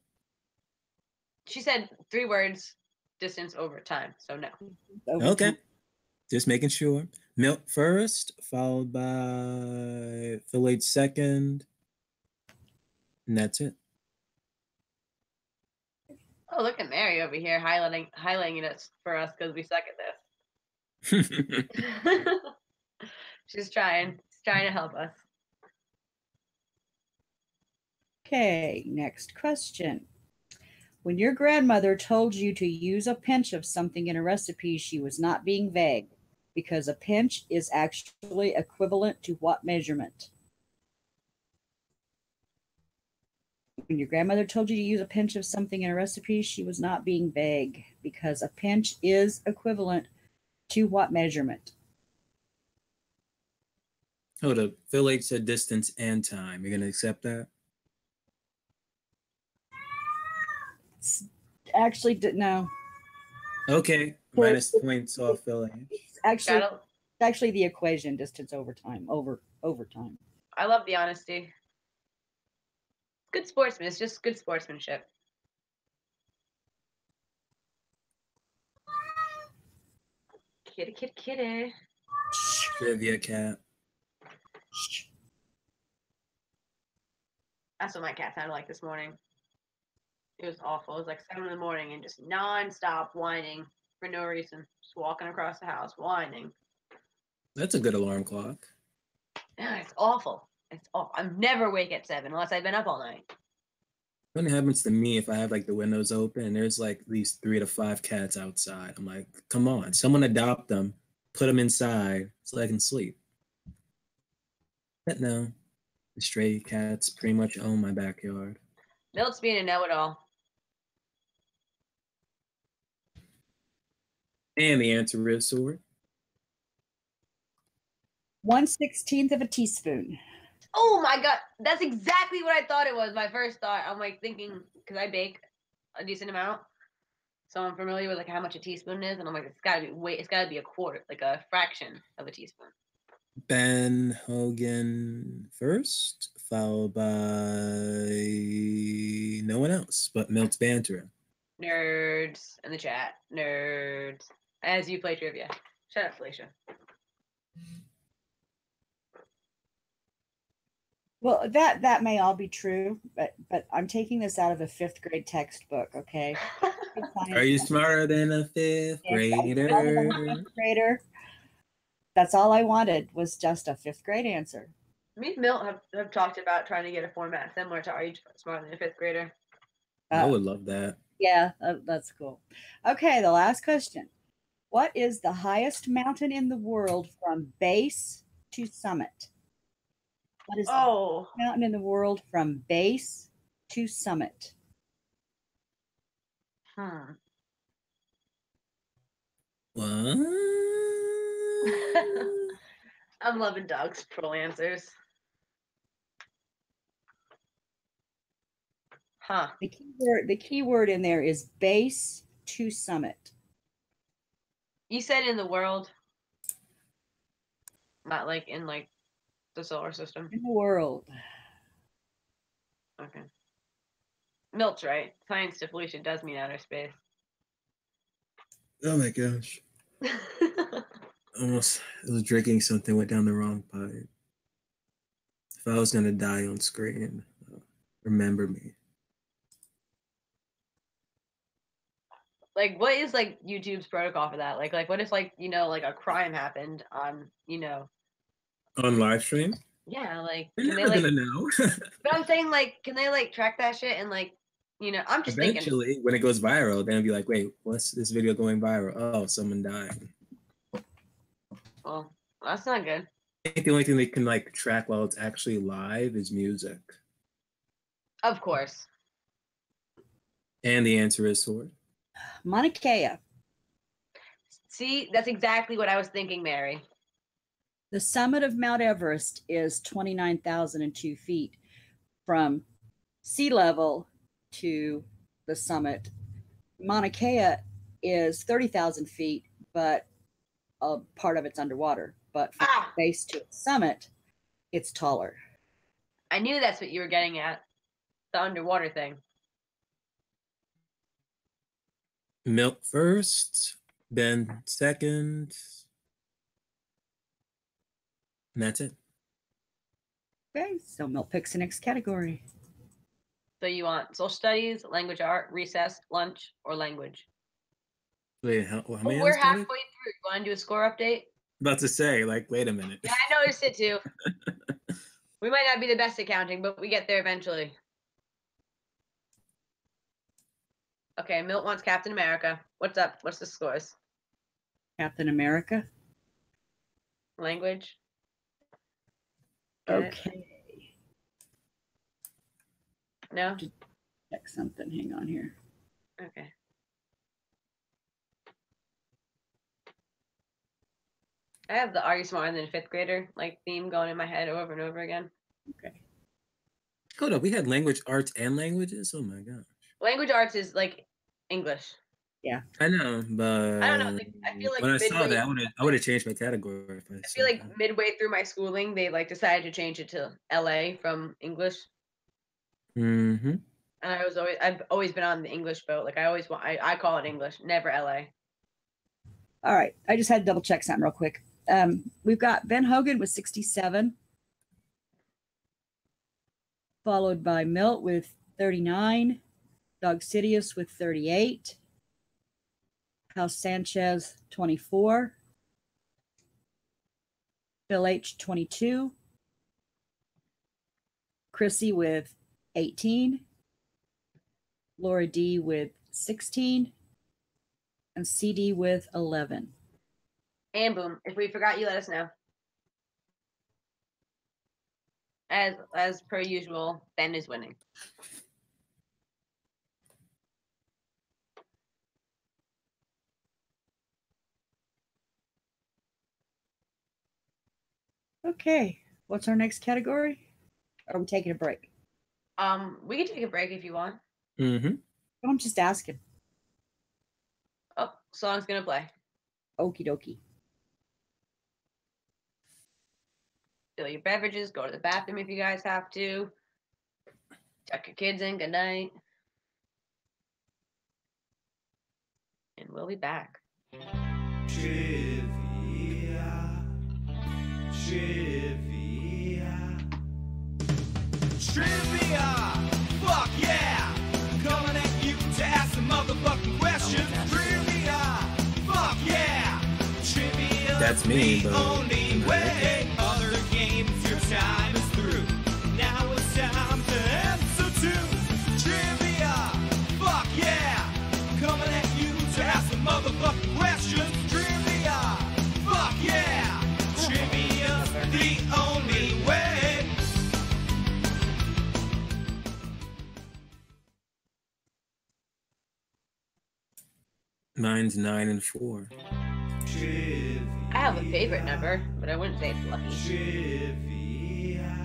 She said 3 words, distance over time. So no. Over Okay. time. Just making sure. Milt first, followed by Phil H second. And that's it. Oh, look at Mary over here highlighting it for us because we suck at this. She's trying to help us. Okay, next question. When your grandmother told you to use a pinch of something in a recipe, she was not being vague, because a pinch is actually equivalent to what measurement? When your grandmother told you to use a pinch of something in a recipe, she was not being vague, because a pinch is equivalent to what measurement? Hold up. Phil H said distance and time. You're going to accept that? Actually, no. Okay. Minus points off Phil H. It's actually, Gotta- it's actually the equation, distance over time, over time. I love the honesty. Good sportsman. It's just good sportsmanship. Kitty, kitty, kitty. Trivia cat. That's what my cat sounded like this morning. It was awful. It was like 7 in the morning and just non-stop whining for no reason. Just walking across the house, whining. That's a good alarm clock. Yeah, it's awful. It's awful. I'm never awake at 7 unless I've been up all night. When it happens to me, if I have like the windows open and there's like these 3 to 5 cats outside, I'm like, come on, someone adopt them, put them inside so I can sleep. But no, the stray cats pretty much own my backyard. Milt's being a know-it-all. And the answer is sword. 1/16 of a teaspoon. Oh my god, that's exactly what I thought it was. My first thought, I'm like thinking, because I bake a decent amount, so I'm familiar with like how much a teaspoon is, and I'm like, it's gotta be a quarter, like a fraction of a teaspoon. Ben Hogan first, followed by no one else but Milt's bantering. Nerds in the chat, nerds. As you play trivia. Shut up, Felicia. Well, that may all be true, but I'm taking this out of a 5th grade textbook, okay? Are you smarter than a 5th grader? That's all I wanted was just a 5th grade answer. Me and Milt have talked about trying to get a format similar to Are You Smarter Than a 5th Grader? I would love that. Yeah, that's cool. Okay, the last question. What is the highest mountain in the world from base to summit? What is the highest mountain in the world from base to summit? What? I'm loving Doug's troll answers. Huh. The key word in there is base to summit. You said in the world, not like in like the solar system. In the world. Okay. Milt's right. Science to Felicia does mean outer space. Oh my gosh. Almost I was drinking something, went down the wrong pipe. If I was gonna die on screen, remember me. Like, what is like YouTube's protocol for that? Like what if like like a crime happened on On live stream? Yeah, like You're can they never like? gonna know. But I'm saying like, can they like track that shit and like I'm just thinking. Eventually, when it goes viral, then it'll be like, wait, what's this video going viral? Oh, someone died. Well, that's not good. I think the only thing they can like track while it's actually live is music. Of course. And the answer is sword. Mauna Kea. See, that's exactly what I was thinking, Mary. The summit of Mount Everest is 29,002 feet from sea level to the summit. Mauna Kea is 30,000 feet, but a part of it's underwater. But from the base to its summit, it's taller. I knew that's what you were getting at. The underwater thing. Milk first, Ben second. And that's it. Okay, so Milt picks the next category. So you want social studies, language art, recess, lunch, or language? Wait, how many? We're halfway through. You want to do a score update? About to say, like, wait a minute. Yeah, I noticed it too. We might not be the best at counting, but we get there eventually. Okay, Milt wants Captain America. What's up? What's the scores? Captain America. Language. Get it? Okay. No? Check something. Hang on here. Okay. I have the Are You Smarter Than a Fifth Grader like theme going in my head over and over again. Okay. Hold up, we had language arts and languages? Oh my gosh. Language arts is like English. Yeah. I know, but I don't know. I feel like when I saw midway- that, I would have changed my category. If I feel like midway through my schooling, they like decided to change it to LA from English. Mm-hmm. And I've always been on the English boat. Like I call it English, never LA. All right. I just had to double check something real quick. We've got Ben Hogan with 67, followed by Milt with 39, Doug Sidious with 38, House Sanchez 24, Phil H 22, Chrissy with 18, Laura D with 16, and CD with 11. And boom, if we forgot you, let us know. As per usual, Ben is winning. Okay, what's our next category? Are we taking a break? We can take a break if you want. Mm-hmm. I'm just asking. Oh, song's gonna play. Okie dokie. Fill your beverages, go to the bathroom if you guys have to. Tuck your kids in, good night. And we'll be back. Trivia. Fuck yeah! Coming at you to ask some motherfucking questions. Trivia. Fuck yeah! Trivia. That's me, the but only way. Other games, your time is through. Now it's time to answer to trivia. Fuck yeah! Coming at you to ask some motherfucking questions. Trivia. Fuck yeah! Trivia's the only way. Mine's 9 and 4. Trivia. I have a favorite number, but I wouldn't say it's lucky. Trivia.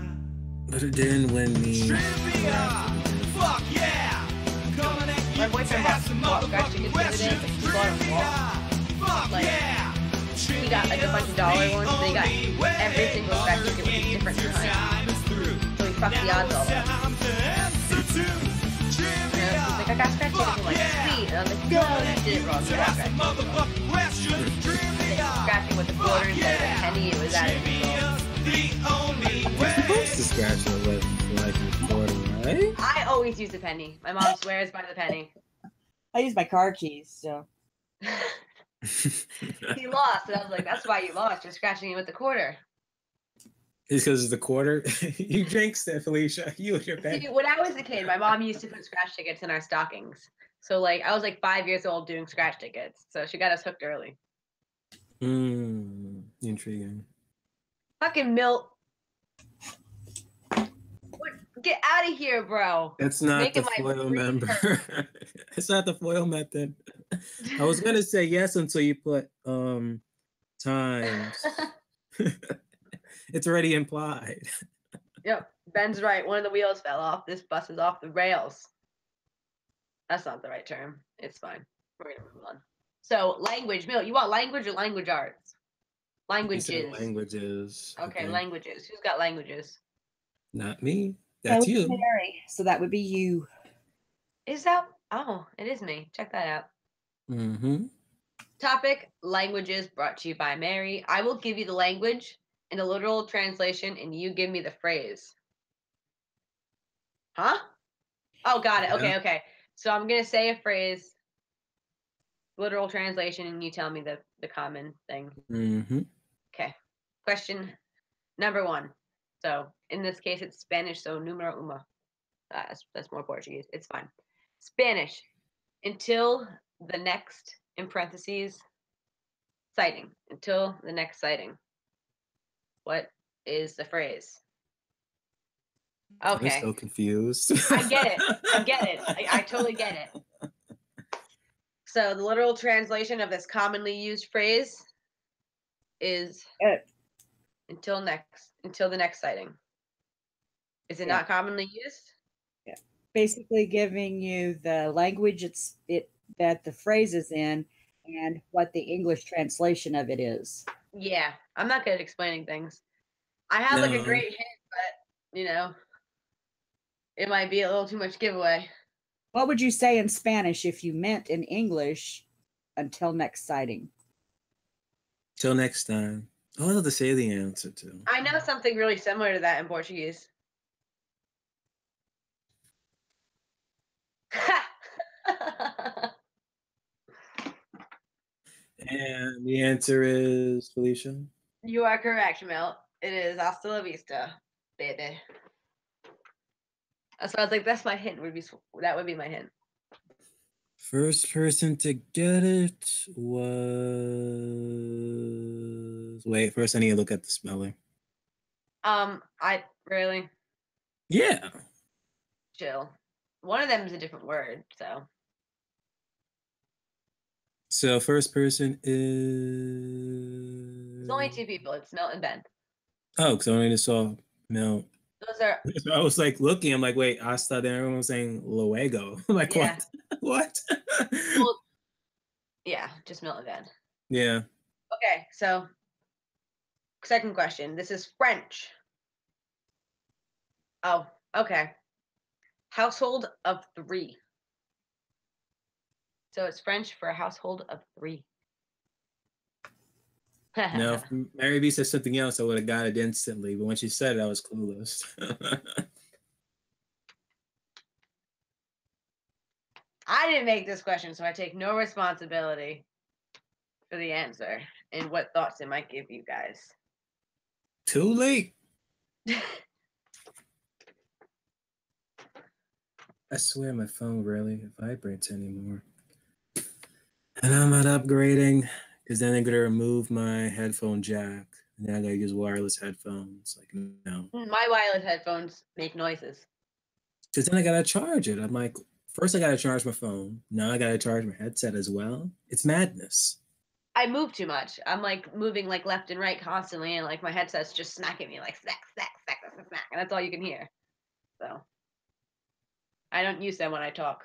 But it didn't win me. Trivia. Fuck yeah! Coming at My you boyfriend to have some bought scratch motherfucking tickets the other day, questions. but he bought them all. Trivia. Fuck Like, yeah! He got like a bunch of dollar ones, and they got every single scratch ticket with a different kind. So he fucked the odds all up. And he's like, I got scratch tickets. I'm like, sweet. And I was like, no, you did it wrong. You got scratch tickets. Scratching with the quarter instead of a penny, it was out of control. You're supposed to scratch the left like a quarter, right? I always use a penny. My mom swears by the penny. I use my car keys, so. He lost, and I was like, that's why you lost. You're scratching it with the quarter. It's because it's the quarter. You jinxed it, Felicia. You and your See, pen. when I was a kid, my mom used to put scratch tickets in our stockings. So, like, I was like 5 years old doing scratch tickets. So she got us hooked early. Intriguing. Fucking Milt. Get out of here, bro. That's not Making the my foil brain member. hurt. It's not the foil method. I was gonna say yes until you put times. It's already implied. Yep, Ben's right. One of the wheels fell off. This bus is off the rails. That's not the right term. It's fine. We're gonna move on. So language, Mill. You want language or language arts? You said Languages. languages. Okay, languages. Who's got languages? Not me. That That's would be you. Mary, so that would be you. Is that? Oh, it is me. Check that out. Mm-hmm. Topic: languages, brought to you by Mary. I will give you the language and a literal translation, and you give me the phrase. Huh? Oh, got it. Okay, Yeah. okay. So I'm gonna say a phrase, literal translation, and you tell me the common thing. Mm-hmm. Okay. Question number 1. So in this case, it's Spanish. So numero uno. That's more Portuguese. It's fine. Spanish. Until the next, in parentheses, sighting. Until the next sighting. What is the phrase? I'm Okay. so confused. I get it. I get it. I totally get it. So the literal translation of this commonly used phrase is until the next sighting. Is it Yeah. not commonly used? Yeah. Basically giving you the language that the phrase is in and what the English translation of it is. Yeah. I'm not good at explaining things. I have like a No. great hint, but it might be a little too much giveaway. What would you say in Spanish if you meant in English until next sighting? Till next time. I'll have to say the answer to. I know something really similar to that in Portuguese. And the answer is Felicia. You are correct, Mel. It is hasta la vista, baby. So I was like, that's my hint. That would be my hint. First person to get it was. Wait, first I need to look at the spelling. I really Yeah. chill. One of them is a different word, so. So first person There's only is. 2 people. It's Mel and Ben. Oh, because I only just saw Mel. Those are I was like looking. I'm like, wait, hasta. Then everyone was saying luego. I'm like, Yeah. what? What? well, yeah, just Mel and Ben. Yeah. Okay, so second question. This is French. Oh, okay. Household of 3. So it's French for a household of 3. No, if Mary B said something else, I would have got it instantly. But when she said it, I was clueless. I didn't make this question, so I take no responsibility for the answer and what thoughts it might give you guys. Too late. I swear my phone rarely vibrates anymore. And I'm not upgrading because then they're going to remove my headphone jack. And then I got to use wireless headphones. Like, no. My wireless headphones make noises. Because then I got to charge it. I'm like, first I got to charge my phone. Now I got to charge my headset as well. It's madness. I move too much. I'm like moving like left and right constantly, and like my headset's just smacking me like snack, snack, snack, snack, snack, and that's all you can hear. So I don't use them when I talk.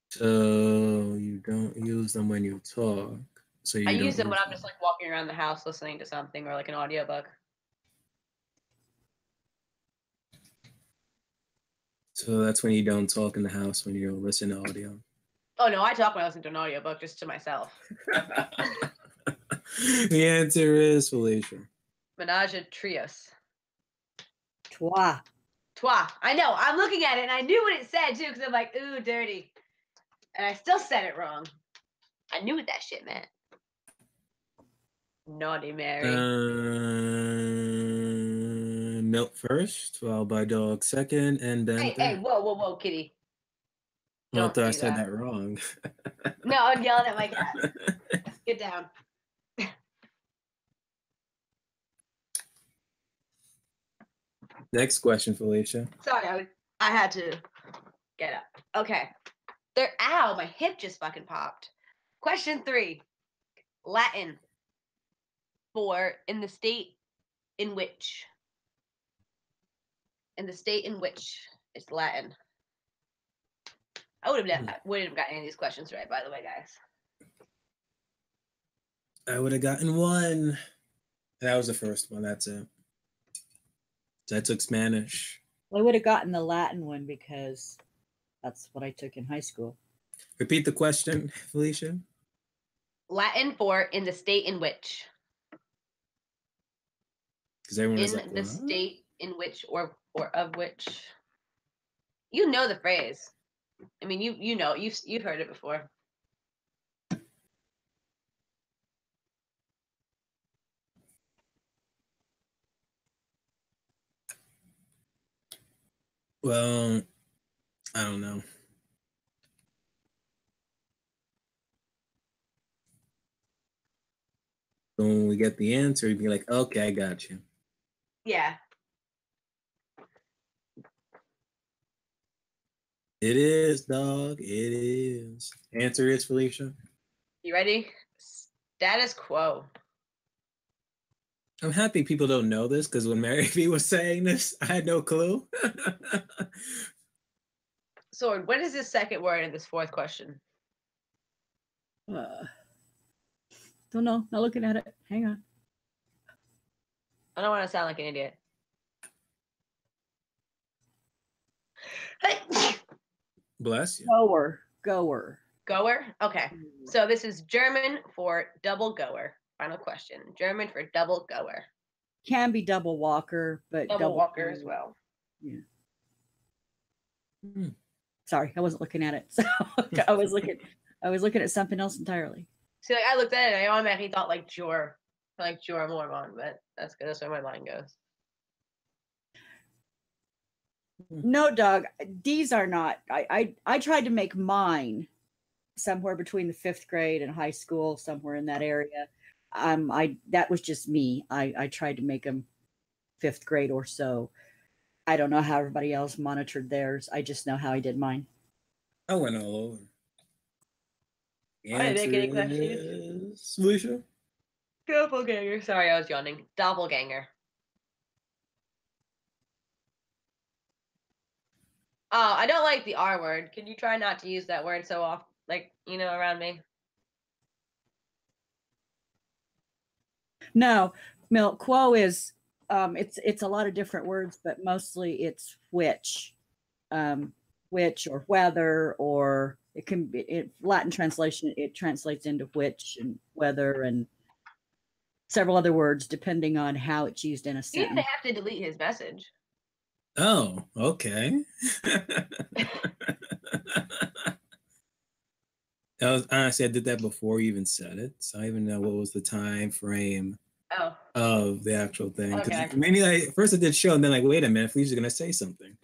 So you don't use them when you talk. So you I don't use them when I'm just like walking around the house listening to something or like an audiobook. So that's when you don't talk in the house when you listen to audio. Oh no, I talk when I listen to an audiobook just to myself. The answer is Felicia. Menage a trios. Trois. Trois. I know. I'm looking at it and I knew what it said too because I'm like, ooh, dirty. And I still said it wrong. I knew what that shit meant. Naughty Mary. Milk first, followed by dog second, and then Hey, whoa, kitty. I Don't thought I do said that. that wrong. No, I'm yelling at my cat. Get down. Next question, Felicia. Sorry, I had to get up. Okay. Ow, my hip just fucking popped. Question 3. Latin. for in the state in which. In the state in which. It's Latin. I wouldn't have got any of these questions right, by the way, guys. I would have gotten one. That was the first one. That's it. So I took Spanish. I would have gotten the Latin one because that's what I took in high school. Repeat the question, Felicia. Latin for in the state in which. Because everyone was In like, the "What?" state in which or of which. You know the phrase. I mean, you know, you've heard it before. Well, I don't know. So when we get the answer, you'd be like, okay, I got you. Yeah. It is, dog. It is. Answer is, Felicia. You ready? Status quo. I'm happy people don't know this because when Mary B was saying this, I had no clue. Sword, what is the second word in this fourth question? Don't know. Not looking at it. Hang on. I don't want to sound like an idiot. Bless you. Goer. Goer? Okay. So this is German for double goer. Final question. German for double goer. Can be double walker, but Double walker as well. Yeah. Hmm. Sorry, I wasn't looking at it. So I was looking at something else entirely. See, like I looked at it and I automatically thought like Jor Mormon, but that's good. That's where my mind goes. No, Doug, these are not. I tried to make mine somewhere between the 5th grade and high school, somewhere in that area. That was just me. I tried to make them 5th grade or so. I don't know how everybody else monitored theirs. I just know how I did mine. I went all over. I didn't make any questions. Felicia? Doppelganger. Sorry, I was yawning. Doppelganger. Oh, I don't like the R word. Can you try not to use that word so often, like, around me? No, Milk Quo is it's a lot of different words, but mostly it's which or whether, or it can be Latin translation. It translates into which and whether and several other words depending on how it's used in a You didn't sentence. have to delete his message. Oh, okay. Honestly, I did that before you even said it, so I don't even know what was the time frame of the actual thing. Okay. Maybe first I did show, and then like, wait a minute, Felicia's gonna say something.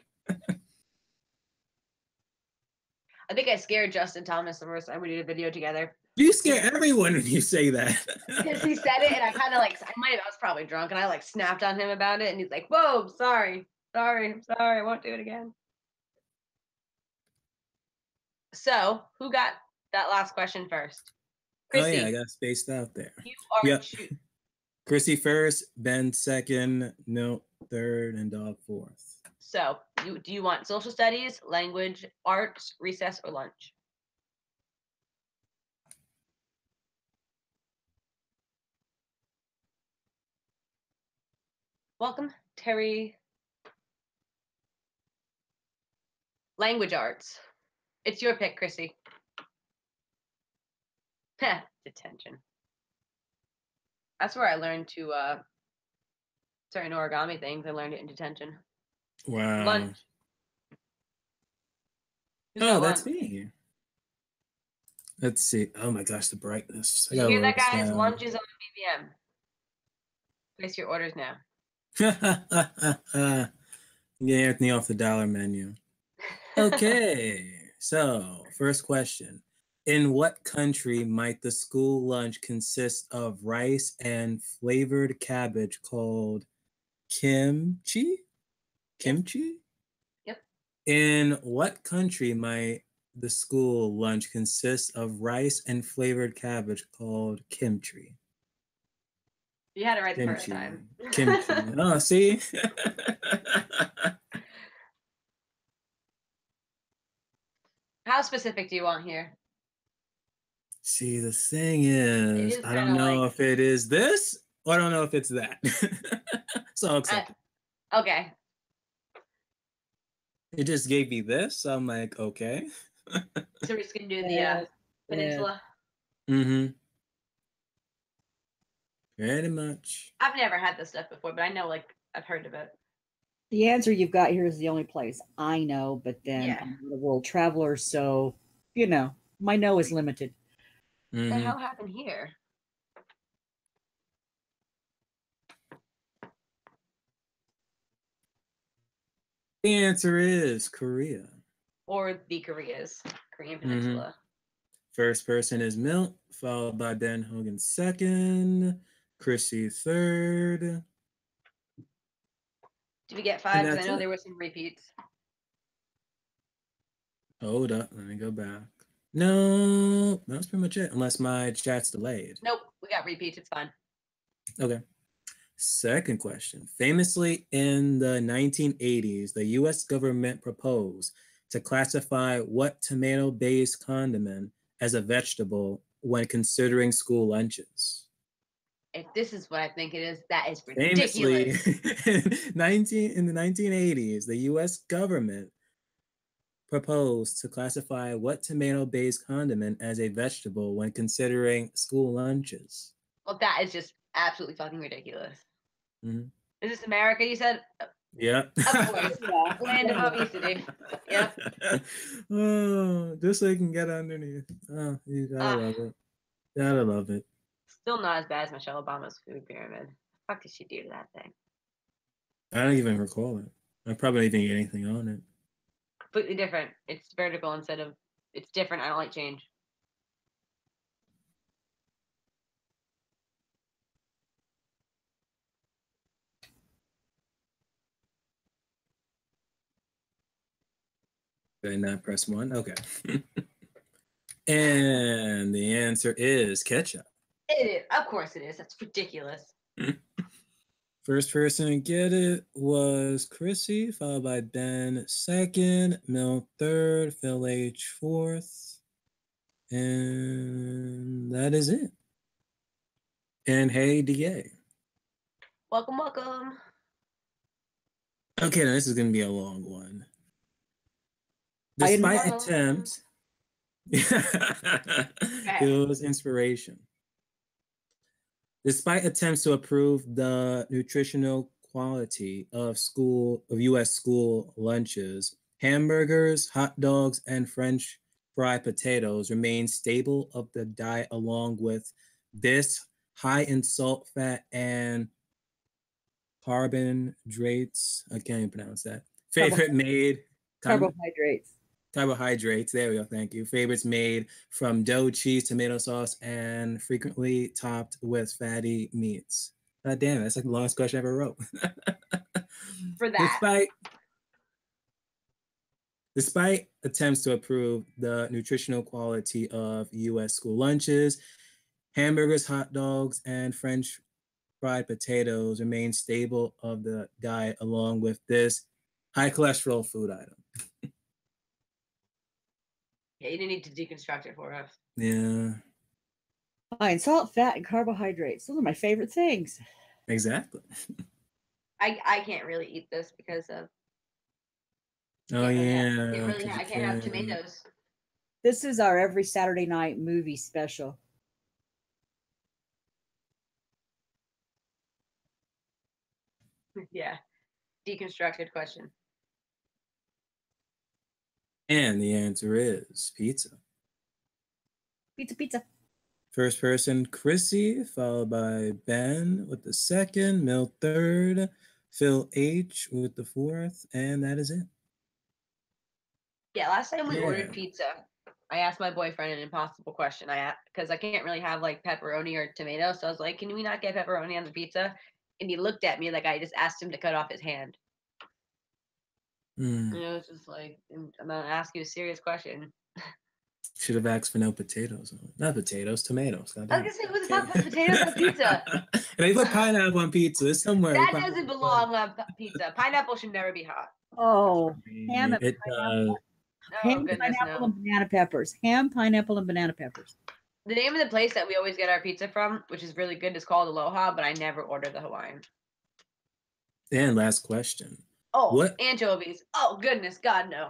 I think I scared Justin Thomas the first time we did a video together. You scare everyone when you say that. Because he said it, and I kind of I was probably drunk, and I snapped on him about it, and he's like, "Whoa, sorry, I won't do it again." So, who got that last question first? Chrissy. Oh yeah, I got spaced out there. You are Yep. Chrissy first, Ben second, Milt third, and Dog fourth. So, do you want social studies, language, arts, recess, or lunch? Welcome, Terry. Language arts. It's your pick, Chrissy. Detention. That's where I learned to certain origami things. I learned it in detention. Wow. Lunch. Oh, that's me. Let's see. Oh my gosh, the brightness. Did you hear that, guys? Lunch is on BBM. Place your orders now. Get everything off the dollar menu. Okay, so first question. In what country might the school lunch consist of rice and flavored cabbage called kimchi? Kimchi? Yep. In what country might the school lunch consist of rice and flavored cabbage called kimchi? You had it right the first time. Kimchi. Oh, see? How specific do you want here? See, the thing is, is I don't kinda know like- if it is this or I don't know if it's that. So I'll accept it. Okay. It just gave me this. So I'm like, okay. So we're just gonna do the Yes, peninsula. Mm-hmm. Pretty much. I've never had this stuff before, but I know like I've heard of it. The answer you've got here is the only place I know, but then Yeah. I'm not a world traveler, so you know, my know is limited. What the Mhm. hell happened here? The answer is Korea. Or the Koreas, Korean Mm-hmm. Peninsula. First person is Milt, followed by Ben Hogan second, Chrissy third. Did we get 5? And Because I that's know it. there were some repeats. Hold up, let me go back. No, that's pretty much it, unless my chat's delayed. Nope, we got repeats. It's fine. Okay. Second question. Famously, in the 1980s, the US government proposed to classify what tomato-based condiment as a vegetable when considering school lunches. If this is what I think it is, that is Famously, ridiculous. in the 1980s, the US government proposed to classify what tomato-based condiment as a vegetable when considering school lunches. Well, that is just absolutely fucking ridiculous. Mhm. Is this America, you said? Yep. Of course. Yeah. Land of obesity. Yep. Oh, just so you can get underneath. Oh, you gotta love it. Gotta love it. Still not as bad as Michelle Obama's food pyramid. The fuck did she do to that thing? I don't even recall it. I probably didn't get anything on it. Completely different. It's vertical instead of. It's different. I don't like change. Did I not press 1? Okay. And the answer is ketchup. It is. Of course it is. That's ridiculous. First person to get it was Chrissy, followed by Ben second, Mel third, Phil H fourth. And that is it. And hey, DA. Welcome, welcome. Okay, now this is going to be a long one. I Despite know. attempts, it was inspiration. Despite attempts to improve the nutritional quality of U.S. school lunches, hamburgers, hot dogs, and French fried potatoes remain staple of the diet, along with this high in salt, fat, and carbohydrates. I can't even pronounce that. Favorite made Carbohydrates. There we go. Thank you. Favorites made from dough, cheese, tomato sauce, and frequently topped with fatty meats. God damn, that's like the longest question I ever wrote. For that. Despite attempts to improve the nutritional quality of U.S. school lunches, hamburgers, hot dogs, and French fried potatoes remain staple of the diet, along with this high cholesterol food item. Yeah, you didn't need to deconstruct it for us. Yeah, Fine. Salt, fat, and carbohydrates. Those are my favorite things. exactly. I can't really eat this because of. Oh yeah, I can't have tomatoes. This is our every Saturday night movie special. Yeah. Deconstructed question. And the answer is pizza. Pizza. First person, Chrissy, followed by Ben with the second, Mil third, Phil H with the fourth, and that is it. Yeah, last time we Yeah. ordered pizza, I asked my boyfriend an impossible question. Because I can't really have like pepperoni or tomato, so I was like, "Can we not get pepperoni on the pizza?" And he looked at me like I just asked him to cut off his hand. Mm. And it was just like, I'm gonna ask you a serious question. Should have asked for no potatoes. Not potatoes, tomatoes. I was gonna say, who the fuck puts potatoes on pizza? And they put pineapple on pizza. It's somewhere. That doesn't belong on pizza. Pineapple should never be hot. Oh, ham and It pineapple. Oh Ham, goodness, pineapple, no. and banana peppers. Ham, pineapple, and banana peppers. The name of the place that we always get our pizza from, which is really good, is called Aloha, but I never order the Hawaiian. And last question. Oh, What? anchovies. Oh goodness, God no.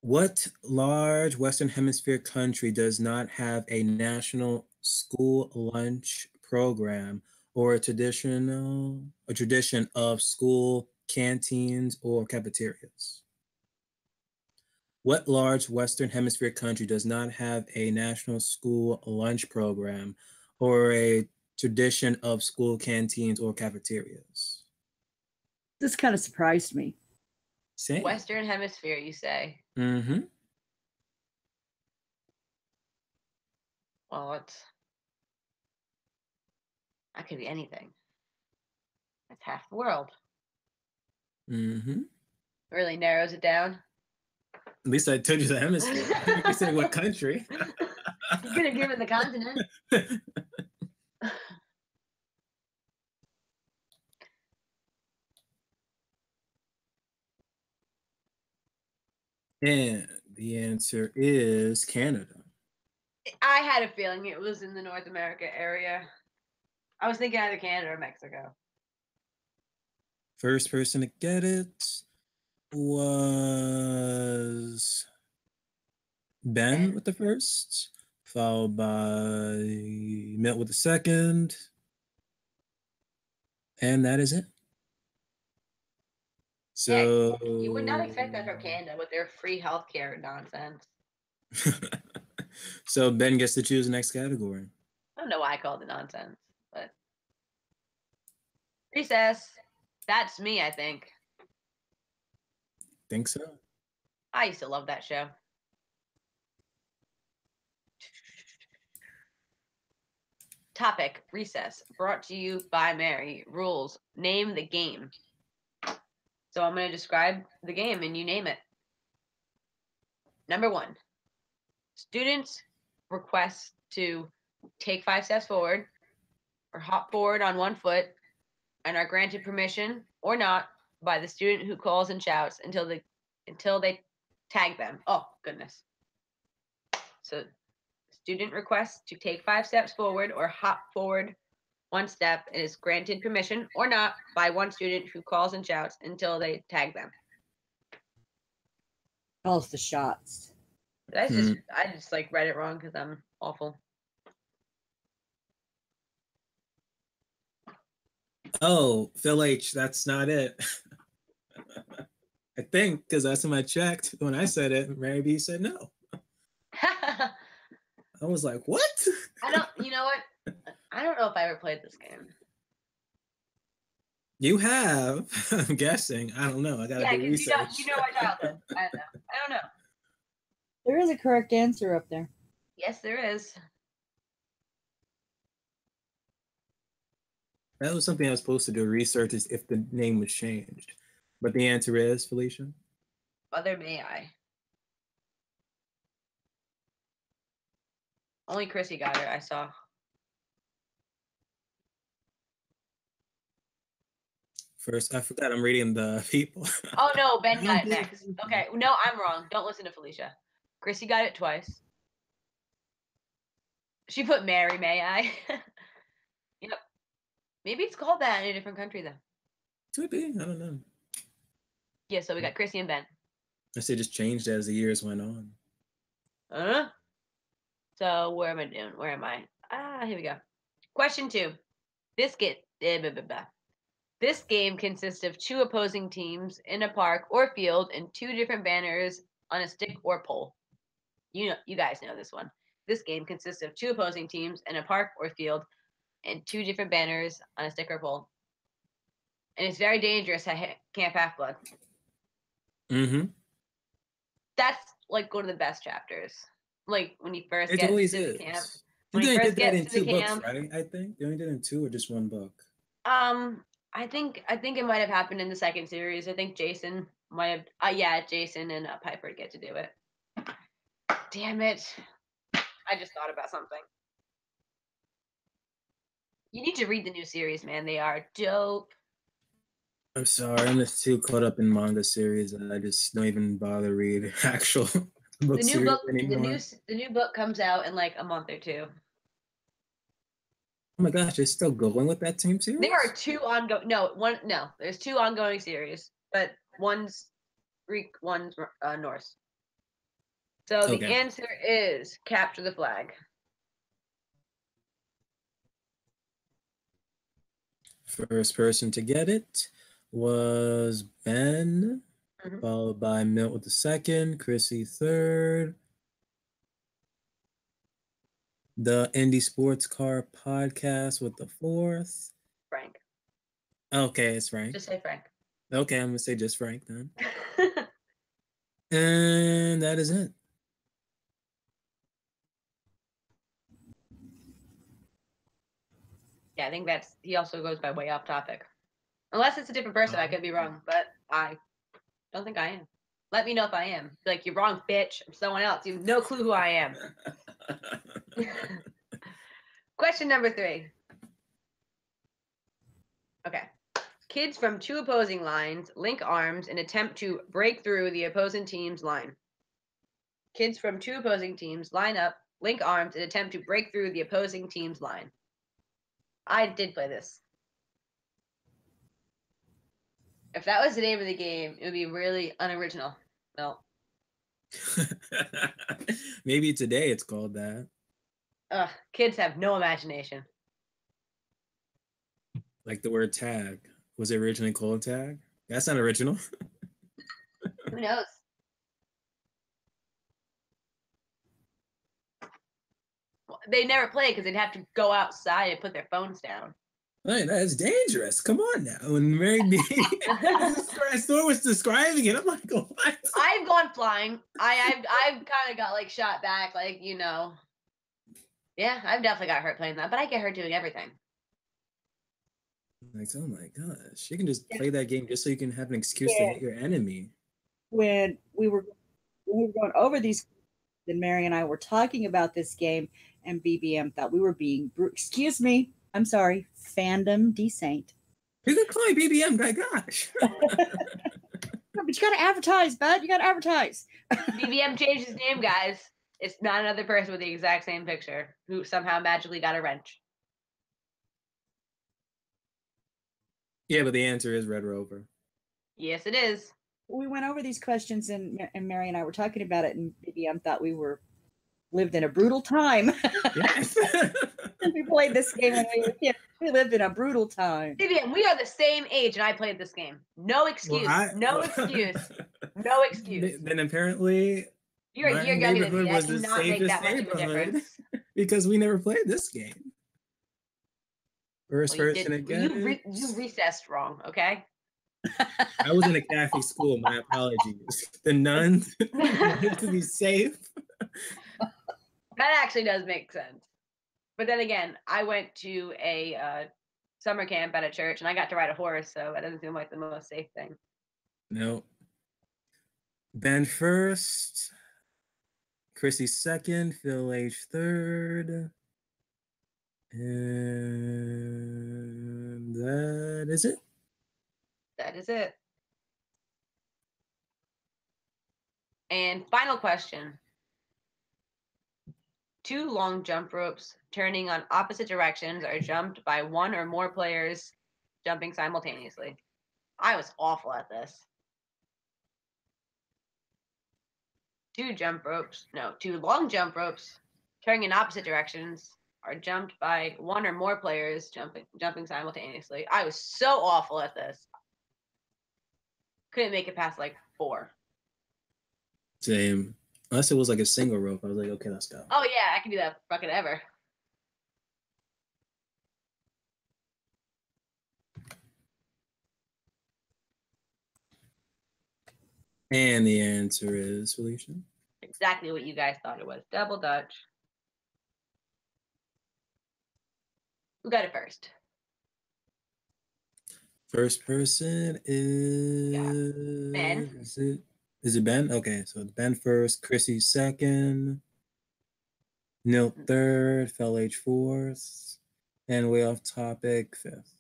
What large Western Hemisphere country does not have a national school lunch program or a tradition of school canteens or cafeterias? What large Western Hemisphere country does not have a national school lunch program or a tradition of school canteens or cafeterias? This kind of surprised me. Same. Western Hemisphere, you say? Mm-hmm. Well, that could be anything. That's half the world. Mm-hmm. Really narrows it down. At least I told you the hemisphere. You can say what country. You could have given the continent. And the answer is Canada. I had a feeling it was in the North America area. I was thinking either Canada or Mexico. First person to get it was Ben with the first, followed by Milt with the second. And that is it. So You would not expect that from Canada with their free healthcare nonsense. So Ben gets to choose the next category. I don't know why I called it nonsense, but recess. That's me, I think. Think so? I used to love that show. Topic, recess, brought to you by Mary. Rules, name the game. So I'm going to describe the game and you name it. Number 1, students request to take 5 steps forward or hop forward on 1 foot and are granted permission or not by the student who calls and shouts until they tag them. Oh, goodness. So student requests to take 5 steps forward or hop forward 1 step and is granted permission or not by one student who calls and shouts until they tag them. Calls the shots. I just like read it wrong because I'm awful. Oh, Phil H, that's not it. I think because that's when I checked. When I said it, Mary B said no. I was like, what? You know what? I don't know if I ever played this game. You have, I'm guessing. I don't know. I gotta do research. You know my childhood. I don't know. There is a correct answer up there. Yes, there is. That was something I was supposed to do research is if the name was changed. But the answer is, Felicia? Mother may I. Only Chrissy got it, I saw. First, I forgot I'm reading the people. Oh no, Ben got it next. Okay, no, I'm wrong. Don't listen to Felicia. Chrissy got it twice. She put Mary, may I? Yep. Maybe it's called that in a different country though. Could be. I don't know. Yeah, so we got Chrissy and Ben. I say just changed as the years went on. So where am I doing? Where am I? Here we go. Question 2. This game consists of 2 opposing teams in a park or field and 2 different banners on a stick or pole. You guys know this one. This game consists of 2 opposing teams in a park or field and 2 different banners on a stick or pole. And it's very dangerous at Camp Half-Blood. Mm-hmm. That's like one of the best chapters. Like when you first It get always to is. the camp. You When you only first did that get in to the 2 books, camp. right? I think they only did it in 2 or just 1 book. I think it might have happened in the second series. I think Jason might have. Jason and Piper get to do it. Damn it. I just thought about something. You need to read the new series, man. They are dope. I'm sorry, I'm just too caught up in manga series that I just don't even bother read actual book The new series book, anymore. the new book comes out in like a month or two. Oh my gosh, they're still going with that same series? There are two ongoing. No. There's two ongoing series, but one's Greek, one's Norse. So the Okay. answer is Capture the Flag. First person to get it was Ben, Mhm. followed by Milt with the second, Chrissy third. The Indie Sports Car Podcast with the fourth. Frank. Okay, it's Frank. Just say Frank. Okay, I'm gonna say just Frank then. And that is it. Yeah, I think he also goes by way off topic. Unless it's a different person, I could be wrong, but I don't think I am. Let me know if I am. Be like, you're wrong, bitch. I'm someone else. You have no clue who I am. Question number 3. Okay. Kids from two opposing lines link arms and attempt to break through the opposing team's line. Kids from two opposing teams line up, link arms, and attempt to break through the opposing team's line. I did play this. If that was the name of the game, it would be really unoriginal. No. Maybe today it's called that. Ugh, kids have no imagination. Like the word tag. Was it originally called tag? That's not original. Who knows? Well, they never play because they'd have to go outside and put their phones down. Hey, that's dangerous. Come on now. When Mary B. Store was describing it, I'm like, what? I've gone flying. I've kind of got like shot back, like, you know. Yeah, I've definitely got hurt playing that, but I get hurt doing everything. Like, oh my gosh. You can just play that game just so you can have an excuse to hit your enemy. When we were going over these, then Mary and I were talking about this game, and BBM thought we were being excuse me, I'm sorry, Fandom D Saint. You can call me BBM, my gosh. But you gotta advertise, bud. You gotta advertise. BBM changed his name, guys. It's not another person with the exact same picture who somehow magically got a wrench. Yeah, but the answer is Red Rover. Yes, it is. We went over these questions, and Mary and I were talking about it, and BBM thought we lived in a brutal time. Yes. We played this game when we were kids. We lived in a brutal time. BBM, we are the same age, and I played this game. No excuse. No excuse. No excuse. Then apparently You're a year younger than me. That cannot make that much of a difference. Because we never played this game. First Well, person again. You recessed wrong, okay? I was in a Catholic school. My apologies. The nuns wanted to be safe. That actually does make sense. But then again, I went to a summer camp at a church, and I got to ride a horse, so that doesn't seem like the most safe thing. No. Ben first. Chrissy second. Phil H third. And that is it. That is it. And final question. 2 long jump ropes turning on opposite directions are jumped by one or more players jumping simultaneously. I was awful at this. 2 long jump ropes turning in opposite directions are jumped by one or more players jumping simultaneously. I was so awful at this. Couldn't make it past like 4. Same. Unless it was like a single rope. I was like, okay, let's go. Oh yeah, I can do that fucking ever. And the answer is Felicia. Exactly what you guys thought it was. Double Dutch. Who got it first? First person is Ben. Is it Is it Ben? Okay, so Ben first, Chrissy second, Nilt third, Fel H fourth, and way off topic fifth.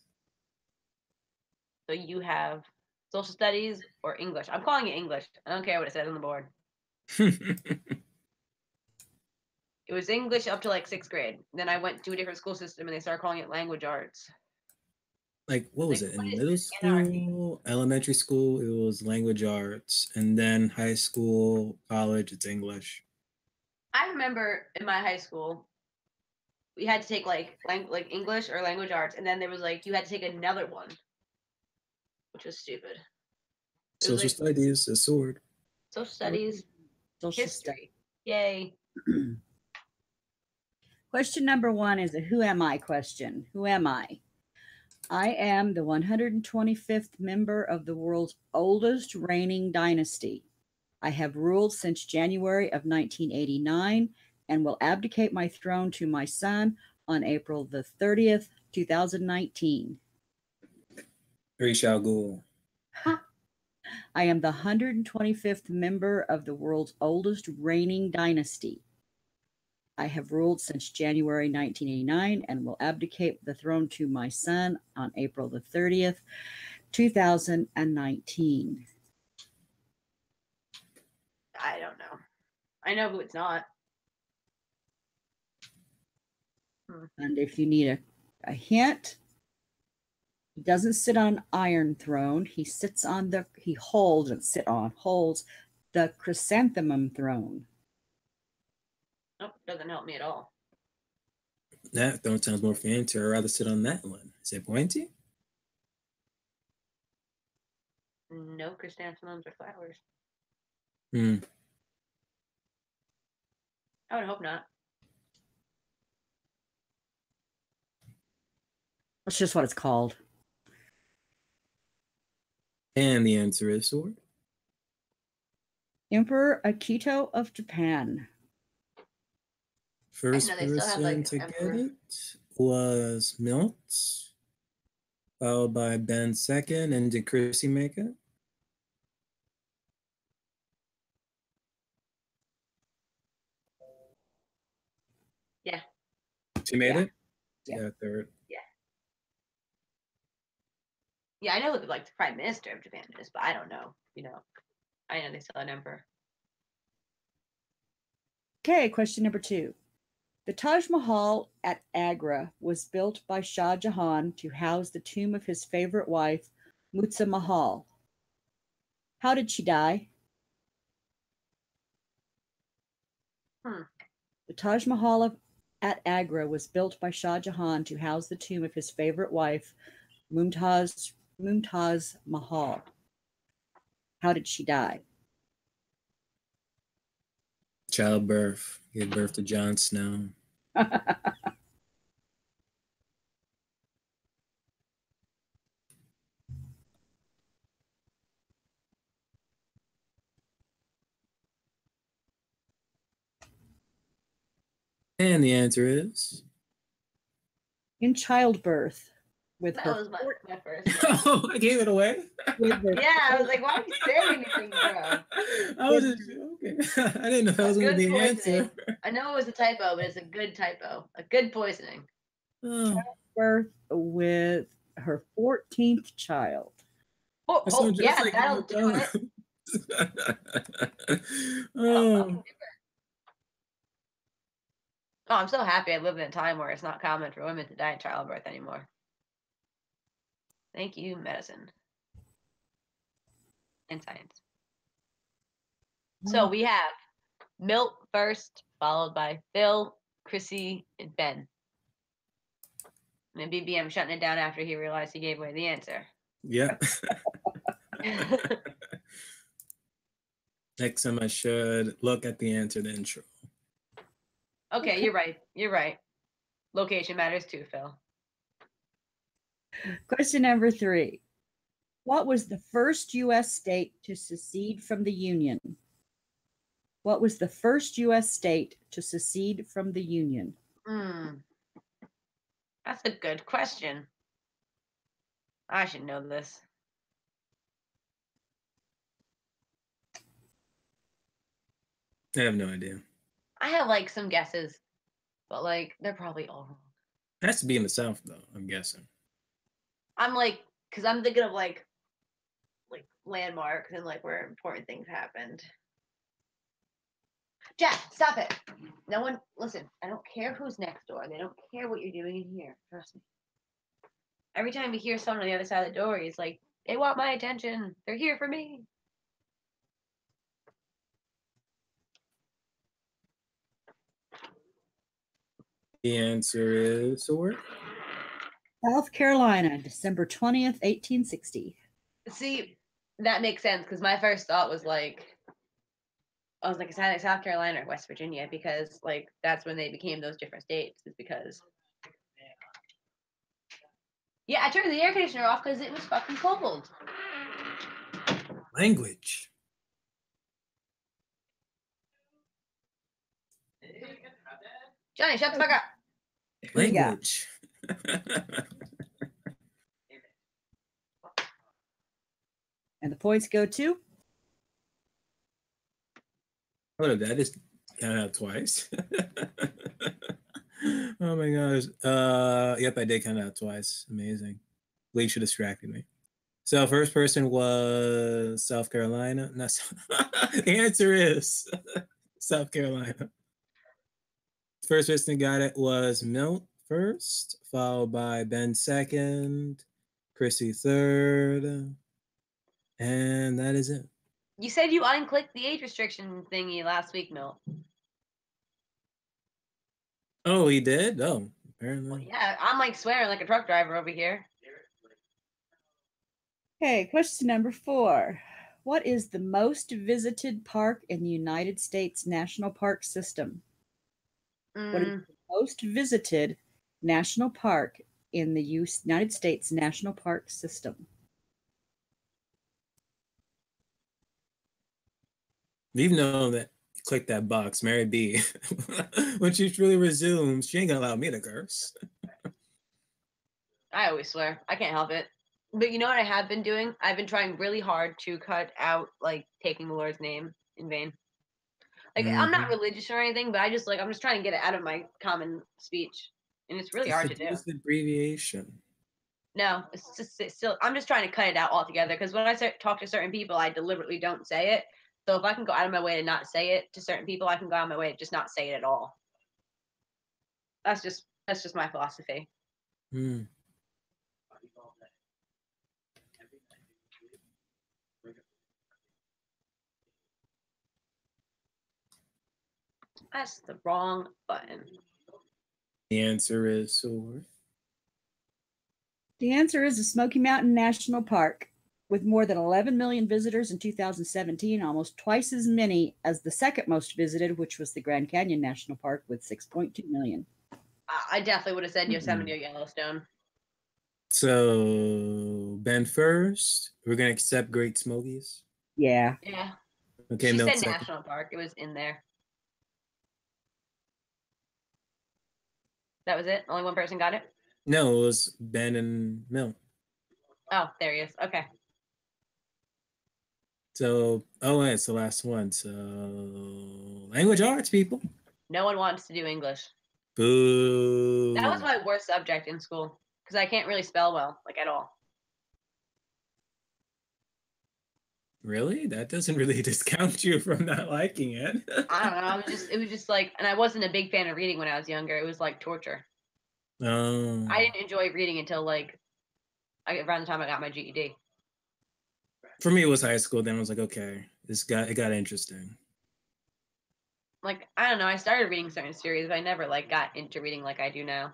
So you have social studies or English. I'm calling it English. I don't care what it says on the board. It was English up to like 6th grade. Then I went to a different school system and they started calling it language arts. Like, what was Like, it? what In is middle this anarchy? school, elementary school, it was language arts. And then high school, college, it's English. I remember in my high school, we had to take like English or language arts, and then there was like you had to take another one, which was stupid. It was Social like studies, a sword. social studies, Social history. Yay. Question number 1 is a who am I question. Who am I? I am the 125th member of the world's oldest reigning dynasty. I have ruled since January of 1989 and will abdicate my throne to my son on April the 30th, 2019. Rishal Ghul. I am the 125th member of the world's oldest reigning dynasty. I have ruled since January 1989 and will abdicate the throne to my son on April the 30th, 2019. I don't know. I know who it's not. And if you need a hint, he doesn't sit on an iron throne. He holds the chrysanthemum throne. Nope, doesn't help me at all. That throne sounds more fancy. I'd rather sit on that one. Is it pointy? No chrysanthemums or flowers. Hmm. I would hope not. That's just what it's called. And the answer is sword. Emperor Akito of Japan. First they still have, person like, to emperor. get it was Milt, followed by Ben second. And did Chrissy make it? Yeah. She made Yeah. it? Yeah. Yeah, third. Yeah, I know who like the prime minister of Japan is, but I don't know. I know they still have an emperor. Okay, question number 2. The Taj Mahal at Agra was built by Shah Jahan to house the tomb of his favorite wife, Mutsa Mahal. How did she die? The Taj Mahal at Agra was built by Shah Jahan to house the tomb of his favorite wife, Mumtaz Mahal. How did she die? Childbirth. Gave birth to Jon Snow. And the answer is In childbirth with That her was my first. oh, I gave it away. with her Yeah, I was like, why did you say anything, bro? I was just okay. I didn't know that was going to Good be the poisoning. answer. I know it was a typo, but it's a good typo. A good poisoning. Oh, birth with her 14th child. that's so Yeah, just like that'll do it. Oh, Oh, I'm so happy I live in a time where it's not common for women to die in childbirth anymore. Thank you, medicine and science. So we have Milt first, followed by Phil, Chrissy, and Ben. And BBM shutting it down after he realized he gave away the answer. yeah. Next time I should look at the answer to the intro. Okay, you're right. You're right. Location matters too, Phil. Question number 3. What was the first U.S. state to secede from the Union? What was the first U.S. state to secede from the Union? That's a good question. I should know this. I have no idea. I have like some guesses, but like they're probably all wrong. It has to be in the South, though, I'm guessing. I'm like, because I'm thinking of like landmarks and like where important things happened. Jack, stop it. No one, listen, I don't care who's next door. They don't care what you're doing in here. Trust me. Every time you hear someone on the other side of the door, he's like, they want my attention. They're here for me. The answer is Sword. South Carolina, December 20th, 1860. See, that makes sense because my first thought was like, I was like, it's either South Carolina or West Virginia because like that's when they became those different states. Is because yeah, I turned the air conditioner off because it was fucking cold. Language. Johnny, shut the fuck up. Language. And the points go to Hold up, that just counted out twice. Oh my gosh. Yep, I did count out twice. Amazing. Felicia distracted me. So first person was South Carolina. No, the answer is South Carolina. First person got it was Milt first, followed by Ben second, Chrissy third, and that is it. You said you unclicked the age restriction thingy last week, Milt. Oh, he did? Oh, apparently. Yeah, I'm like swearing like a truck driver over here. Okay, question number 4. What is the most visited park in the United States National Park System? What is the most visited national park in the United States National Park System? Even though that you click that box, Mary B, when she truly resumes, she ain't gonna allow me to curse. I always swear. I can't help it. But you know what I have been doing? I've been trying really hard to cut out like taking the Lord's name in vain. Like I'm not religious or anything, but I'm just trying to get it out of my common speech, and it's really hard to do. Use the abbreviation. No, it's still. I'm just trying to cut it out altogether because when I talk to certain people, I deliberately don't say it. So if I can go out of my way to not say it to certain people, I can go out of my way to just not say it at all. That's just my philosophy. That's the wrong button. The answer is Sword. The answer is the Smoky Mountain National Park. With more than 11 million visitors in 2017, almost twice as many as the second most visited, which was the Grand Canyon National Park with 6.2 million. I definitely would have said Yosemite or Yellowstone. So Ben first. We're gonna accept Great Smokies. Yeah. Yeah. Okay, She Milt said second. National Park. It was in there. That was it? Only one person got it? No, it was Ben and Milt. Oh, there he is. Okay. So, it's the last one. So, language arts, people. No one wants to do English. Boo. That was my worst subject in school because I can't really spell well, like at all. Really? That doesn't really discount you from not liking it. I don't know. It was just like, and I wasn't a big fan of reading when I was younger. It was like torture. Oh. I didn't enjoy reading until like around the time I got my GED. For me, it was high school. Then I was like, okay, it got interesting. Like, I don't know. I started reading certain series, but I never like got into reading like I do now.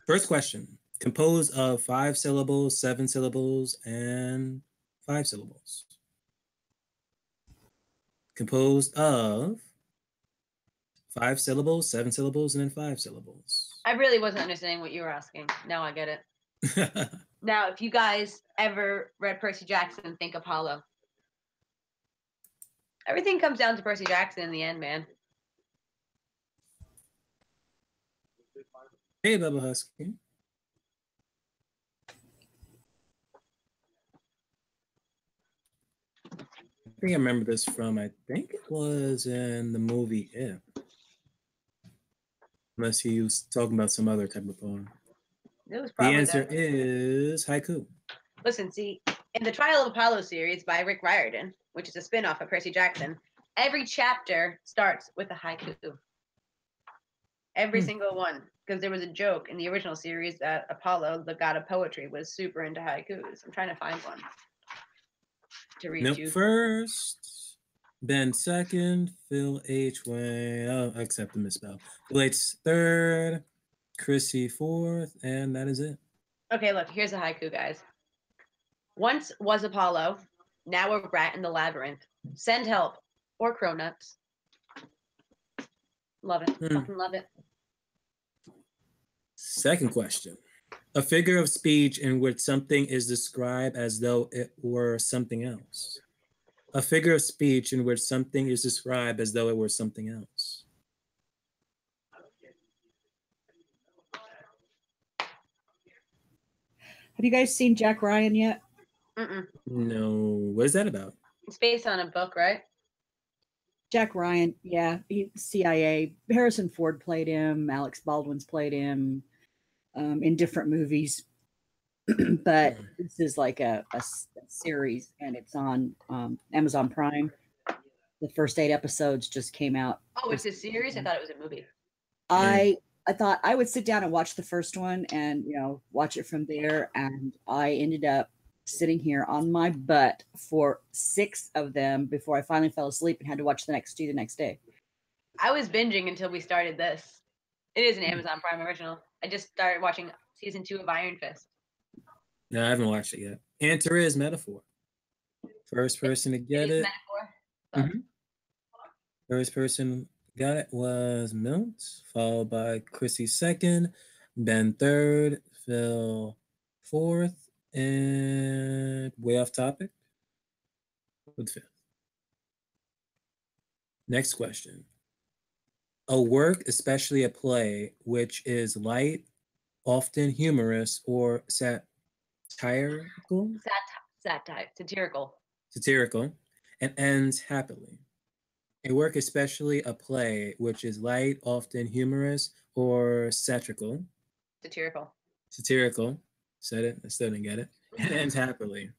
First question. Composed of 5 syllables, 7 syllables, and 5 syllables. Composed of 5 syllables, 7 syllables, and then 5 syllables. I really wasn't understanding what you were asking. Now I get it. Now, if you guys ever read Percy Jackson, think Apollo. Everything comes down to Percy Jackson in the end, man. Hey, Bubba Husky. think I remember this from, I think it was in the movie If. Unless he was talking about some other type of poem. It was The probably answer that. is haiku. Listen, see, in the Trial of Apollo series by Rick Riordan, which is a spin-off of Percy Jackson, every chapter starts with a haiku. Every single one. Because there was a joke in the original series that Apollo, the god of poetry, was super into haikus. I'm trying to find one to read Nope you. first. Ben second. Phil H. Way. Oh, except the misspell. Phil H. third. Chrissy fourth. And that is it. Okay, look, here's a haiku, guys. Once was Apollo, now a rat in the labyrinth. Send help or cronuts. Love it. Fucking love it. Second question. A figure of speech in which something is described as though it were something else. A figure of speech in which something is described as though it were something else. Have you guys seen Jack Ryan yet? Mm-mm. No. What is that about? It's based on a book, right? Jack Ryan, yeah, CIA. Harrison Ford played him. Alex Baldwin's played him in different movies. But this is like a series, and it's on Amazon Prime. The first 8 episodes just came out. Oh, it's a series? I thought it was a movie. I thought I would sit down and watch the first one and, watch it from there. And I ended up sitting here on my butt for 6 of them before I finally fell asleep and had to watch the next 2 the next day. I was binging until we started this. It is an Amazon Prime original. I just started watching season 2 of Iron Fist. No, I haven't watched it yet. Answer is metaphor. First person to get it. Metaphor. Mhm. First person got it was Milt, followed by Chrissy second, Ben third, Phil fourth, and way off topic with fifth. Next question. A work, especially a play, which is light, often humorous, or satirical, Satirical. and ends happily. A work, especially a play, which is light, often humorous, or satirical. Satirical. Said it. I still didn't get it. And ends happily.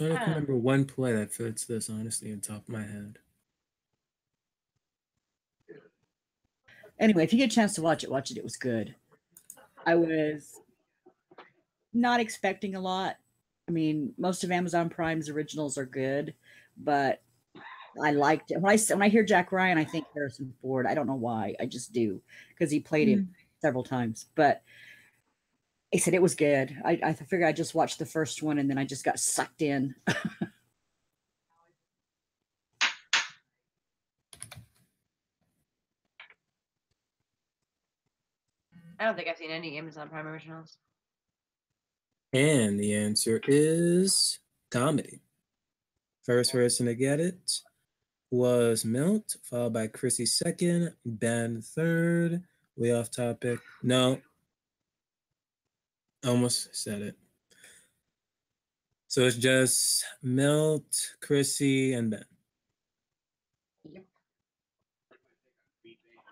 I don't remember one play that fits this, honestly, on top of my head. Anyway, if you get a chance to watch it, watch it. It was good. I was not expecting a lot. I mean, most of Amazon Prime's originals are good, but I liked it. When I hear Jack Ryan, I think Harrison Ford. I don't know why. I just do, because he played him several times. But he said it was good. I figured I just watched the first one and then I just got sucked in. I don't think I've seen any Amazon Prime originals. And the answer is comedy. First person to get it was Milt, followed by Chrissy second, Ben third. Way off topic. No. Almost said it. So it's just Milt, Chrissy, and Ben. Yep.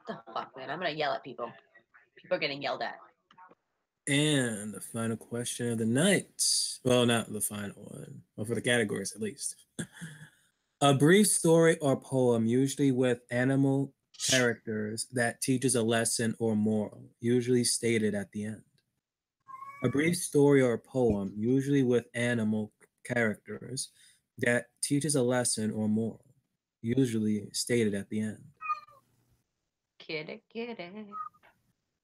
What the fuck, man? I'm gonna yell at people. People are getting yelled at. And the final question of the night. Well, not the final one. Well, for the categories, at least. A brief story or poem, usually with animal characters, that teaches a lesson or moral, usually stated at the end. A brief story or poem, usually with animal characters, that teaches a lesson or moral, usually stated at the end. Get it.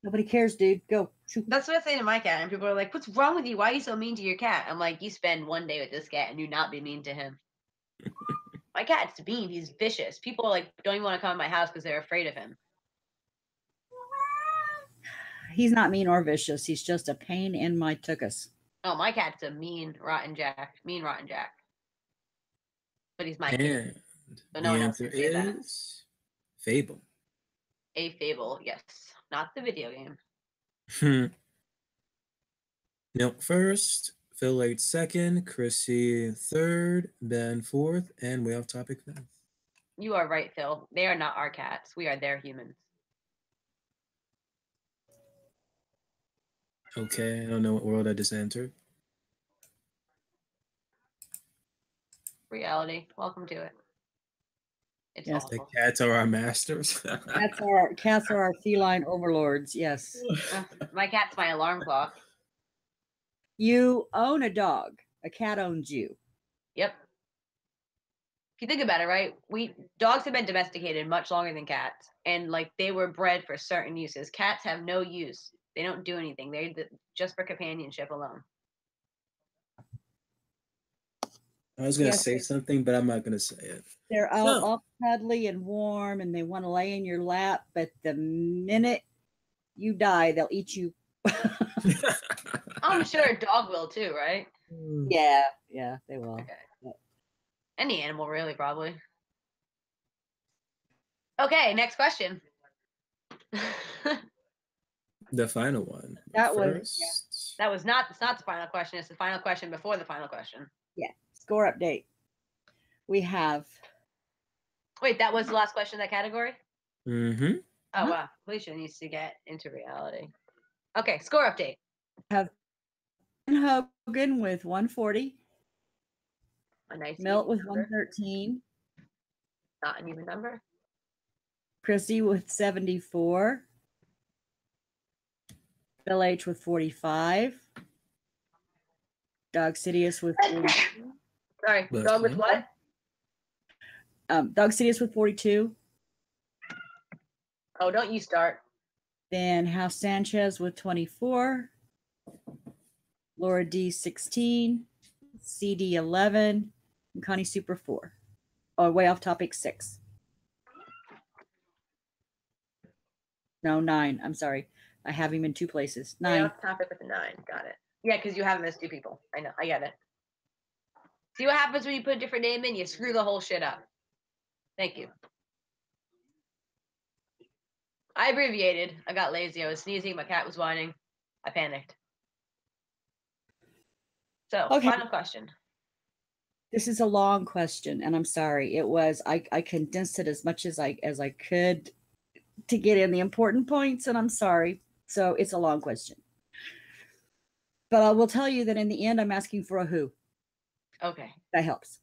Nobody cares, dude. Go. Shoot. That's what I say to my cat, and people are like, "What's wrong with you? Why are you so mean to your cat?" I'm like, "You spend one day with this cat, and do not be mean to him." My cat's mean. He's vicious. People like don't even want to come to my house because they're afraid of him. He's not mean or vicious. He's just a pain in my tuchus. Oh, my cat's a mean rotten Jack. But he's my And kid. So the no one else answer can say that. is Fable. A fable, yes. Not the video game. Milk first, Phil H second, Chrissy third, Ben fourth, and way off topic fifth. You are right, Phil. They are not our cats. We are their humans. Okay, I don't know what world I just entered. Reality. Welcome to it. It's Yes. The awful. cats are our masters. Cats are our feline overlords. Yes. My cat's my alarm clock. You own a dog. A cat owns you. Yep. If you think about it, right? Dogs have been domesticated much longer than cats, and like they were bred for certain uses. Cats have no use. They don't do anything. They're just for companionship alone. I was gonna Yes. say something, but I'm not gonna say it. They're all cuddly and warm, and they want to lay in your lap. But the minute you die, they'll eat you. I'm sure a dog will too, right? Yeah, they will. Okay. Any animal, really, probably. Okay, next question. The final one. That was first. That was not. It's not the final question. It's the final question before the final question. Yeah. Score update. We have. Wait, that was the last question in that category? Mm-hmm. Oh, wow. Felicia needs to get into reality. Okay, score update. Have Hogan with 140. A nice Milt even with number. 113. Not an even number. Chrissy with 74. Bill H with 45. Dog Sidious with 42. Sorry, Bless dog with you. what? Dog Sidious with 42. Oh, don't you start. Then House Sanchez with 24. Laura D 16. CD 11. And Connie Super 4. Oh, way off topic 6. No, 9. I'm sorry. I have him in 2 places. 9. Off topic with a 9. Got it. Yeah, because you have him as 2 people. I know. I get it. See what happens when you put a different name in? You screw the whole shit up. Thank you. I abbreviated. I got lazy. I was sneezing. My cat was whining. I panicked. So, Okay. final question. This is a long question, and I'm sorry. It was I condensed it as much as I could to get in the important points, and I'm sorry. So it's a long question. But I will tell you that in the end, I'm asking for a who. Okay. That helps.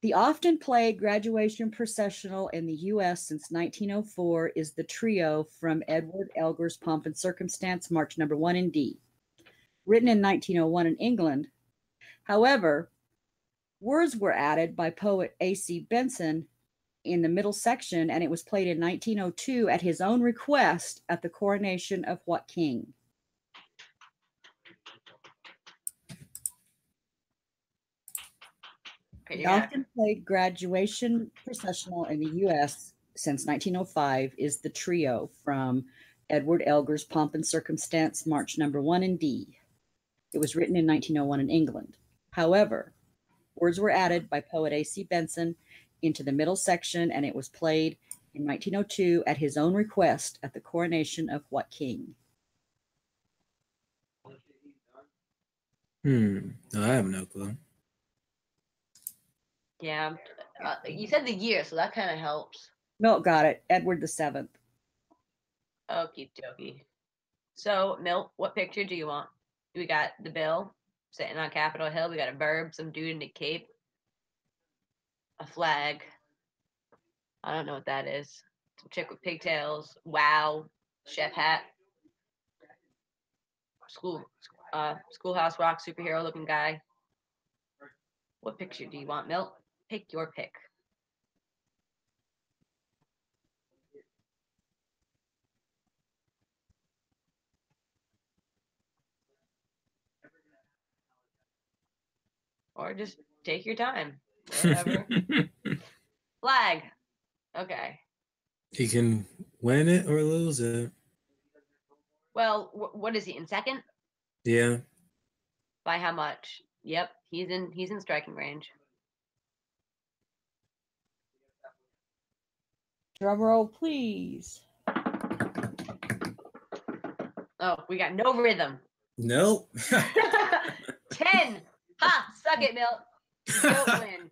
The often played graduation processional in the U.S. since 1904 is the trio from Edward Elgar's Pomp and Circumstance, March number 1 in D. Written in 1901 in England. However, words were added by poet A.C. Benson in the middle section, and it was played in 1902 at his own request at the coronation of what king? Okay, The often played graduation processional in the U.S. since 1905 is the trio from Edward Elgar's Pomp and Circumstance, March number 1 in D. It was written in 1901 in England. However, words were added by poet A.C. Benson into the middle section, and it was played in 1902 at his own request at the coronation of what king? No, I have no clue. Yeah. You said the year, so that kind of helps. Milt got it. Edward VII. Okie dokie. So, Milt, what picture do you want? We got the Bill sitting on Capitol Hill. We got a burb, some dude in a cape, a flag. I don't know what that is. Some chick with pigtails. Wow. Chef hat. Schoolhouse Rock superhero looking guy. What picture do you want, Milt? Pick your pick. Or just take your time. Whatever. Flag. Okay. He can win it or lose it. Well, what is he in second? Yeah. By how much? Yep, he's in striking range. Drum roll, please. Oh, we got no rhythm. Nope. 10. Ha! Suck it, Milt. You don't win.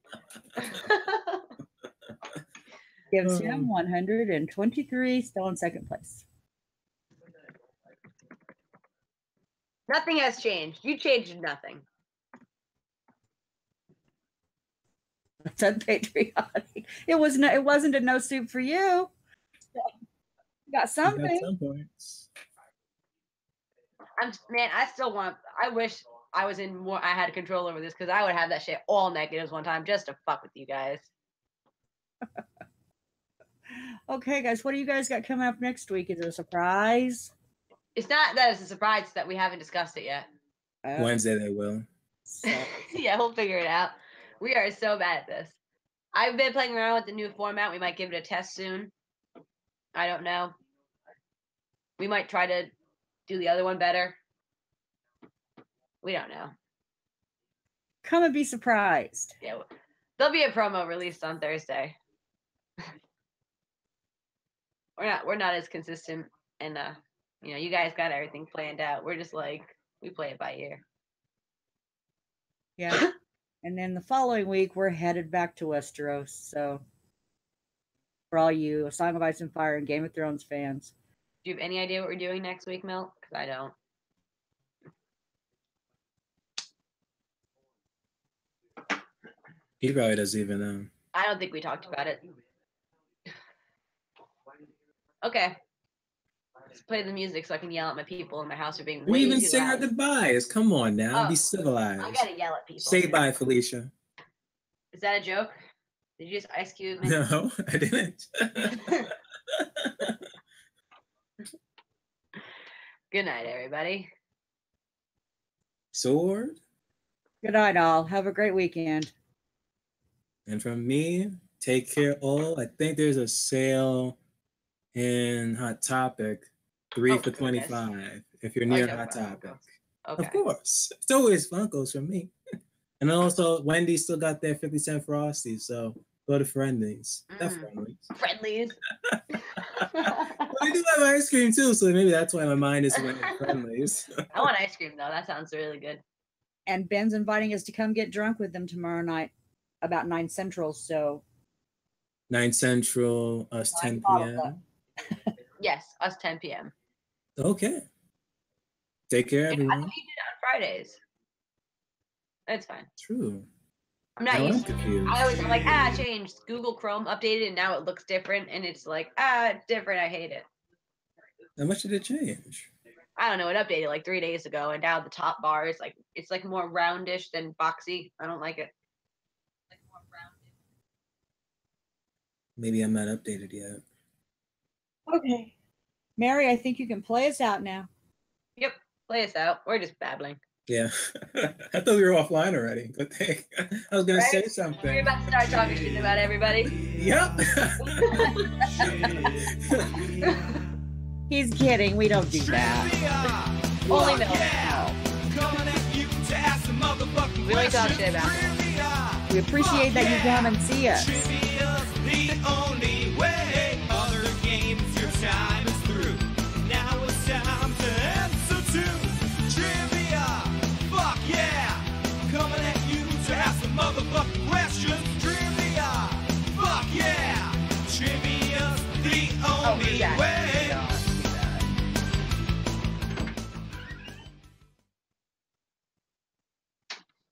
Gives him 123, still in second place. Nothing has changed. You changed nothing. It's unpatriotic. It wasn't a no soup for you. You got something. You got some points. I wish I was in more. I had control over this because I would have that shit all negatives one time just to fuck with you guys. Okay, guys, what do you guys got coming up next week? Is it a surprise? It's not that it's a surprise that we haven't discussed it yet. Wednesday they will. So, Yeah, we'll figure it out. We are so bad at this. I've been playing around with the new format. We might give it a test soon. I don't know. We might try to do the other one better. We don't know. come and be surprised. Yeah, there'll be a promo released on Thursday. We're not as consistent, and you guys got everything planned out. We're just like, we play it by ear. Yeah. And then the following week, we're headed back to Westeros. So, for all you A Song of Ice and Fire and Game of Thrones fans. Do you have any idea what we're doing next week, Milt? Because I don't. He probably doesn't even know. I don't think we talked about it. Okay. Let's play the music so I can yell at my people in my house for being way We even too sing our loud. goodbyes. Come on now, Oh, be civilized. I gotta yell at people. Say bye, Felicia. Is that a joke? Did you just Ice Cube me? No, I didn't. Good night, everybody. Sword. Good night, all. Have a great weekend. And from me, take care all. I think there's a sale in Hot Topic, 3 for goodness. $25. If you're near Okay, Hot fine. Topic. Okay. Of course. It's always Funkos from me. And also, Wendy still got their 50-cent Frosty, so go to Friendlies. Not Friendlies. Friendlies. But they do have ice cream too, so maybe that's why my mind is went to Friendlies. I want ice cream, though. That sounds really good. And Ben's inviting us to come get drunk with them tomorrow night about 9 Central. So 9 Central, us 10 p.m. Yes, us 10 p.m. Okay. Take care, I everyone. thought you did it on Fridays. It's fine. True. I'm not Now I'm used to it. confused. I'm like, changed. Google Chrome updated, and now it looks different. And it's like, it's different. I hate it. How much did it change? I don't know. It updated like 3 days ago, and now the top bar is like, it's like more roundish than boxy. I don't like it. Like more rounded. Maybe I'm not updated yet. okay. Mary, I think you can play us out now. Yep. Play us out. We're just babbling. Yeah. I thought we were offline already. Good thing. I was going to say We're something. about to start talking shit about everybody. Yep. He's kidding. We don't do that. Only Milt. We only talk shit about it. We appreciate that you come and see us. The only way. Other games, your time is through. Now it's time to answer to trivia. Fuck yeah! Coming at you to ask some motherfucking questions. Trivia. Fuck yeah! Trivia's the only yeah. way.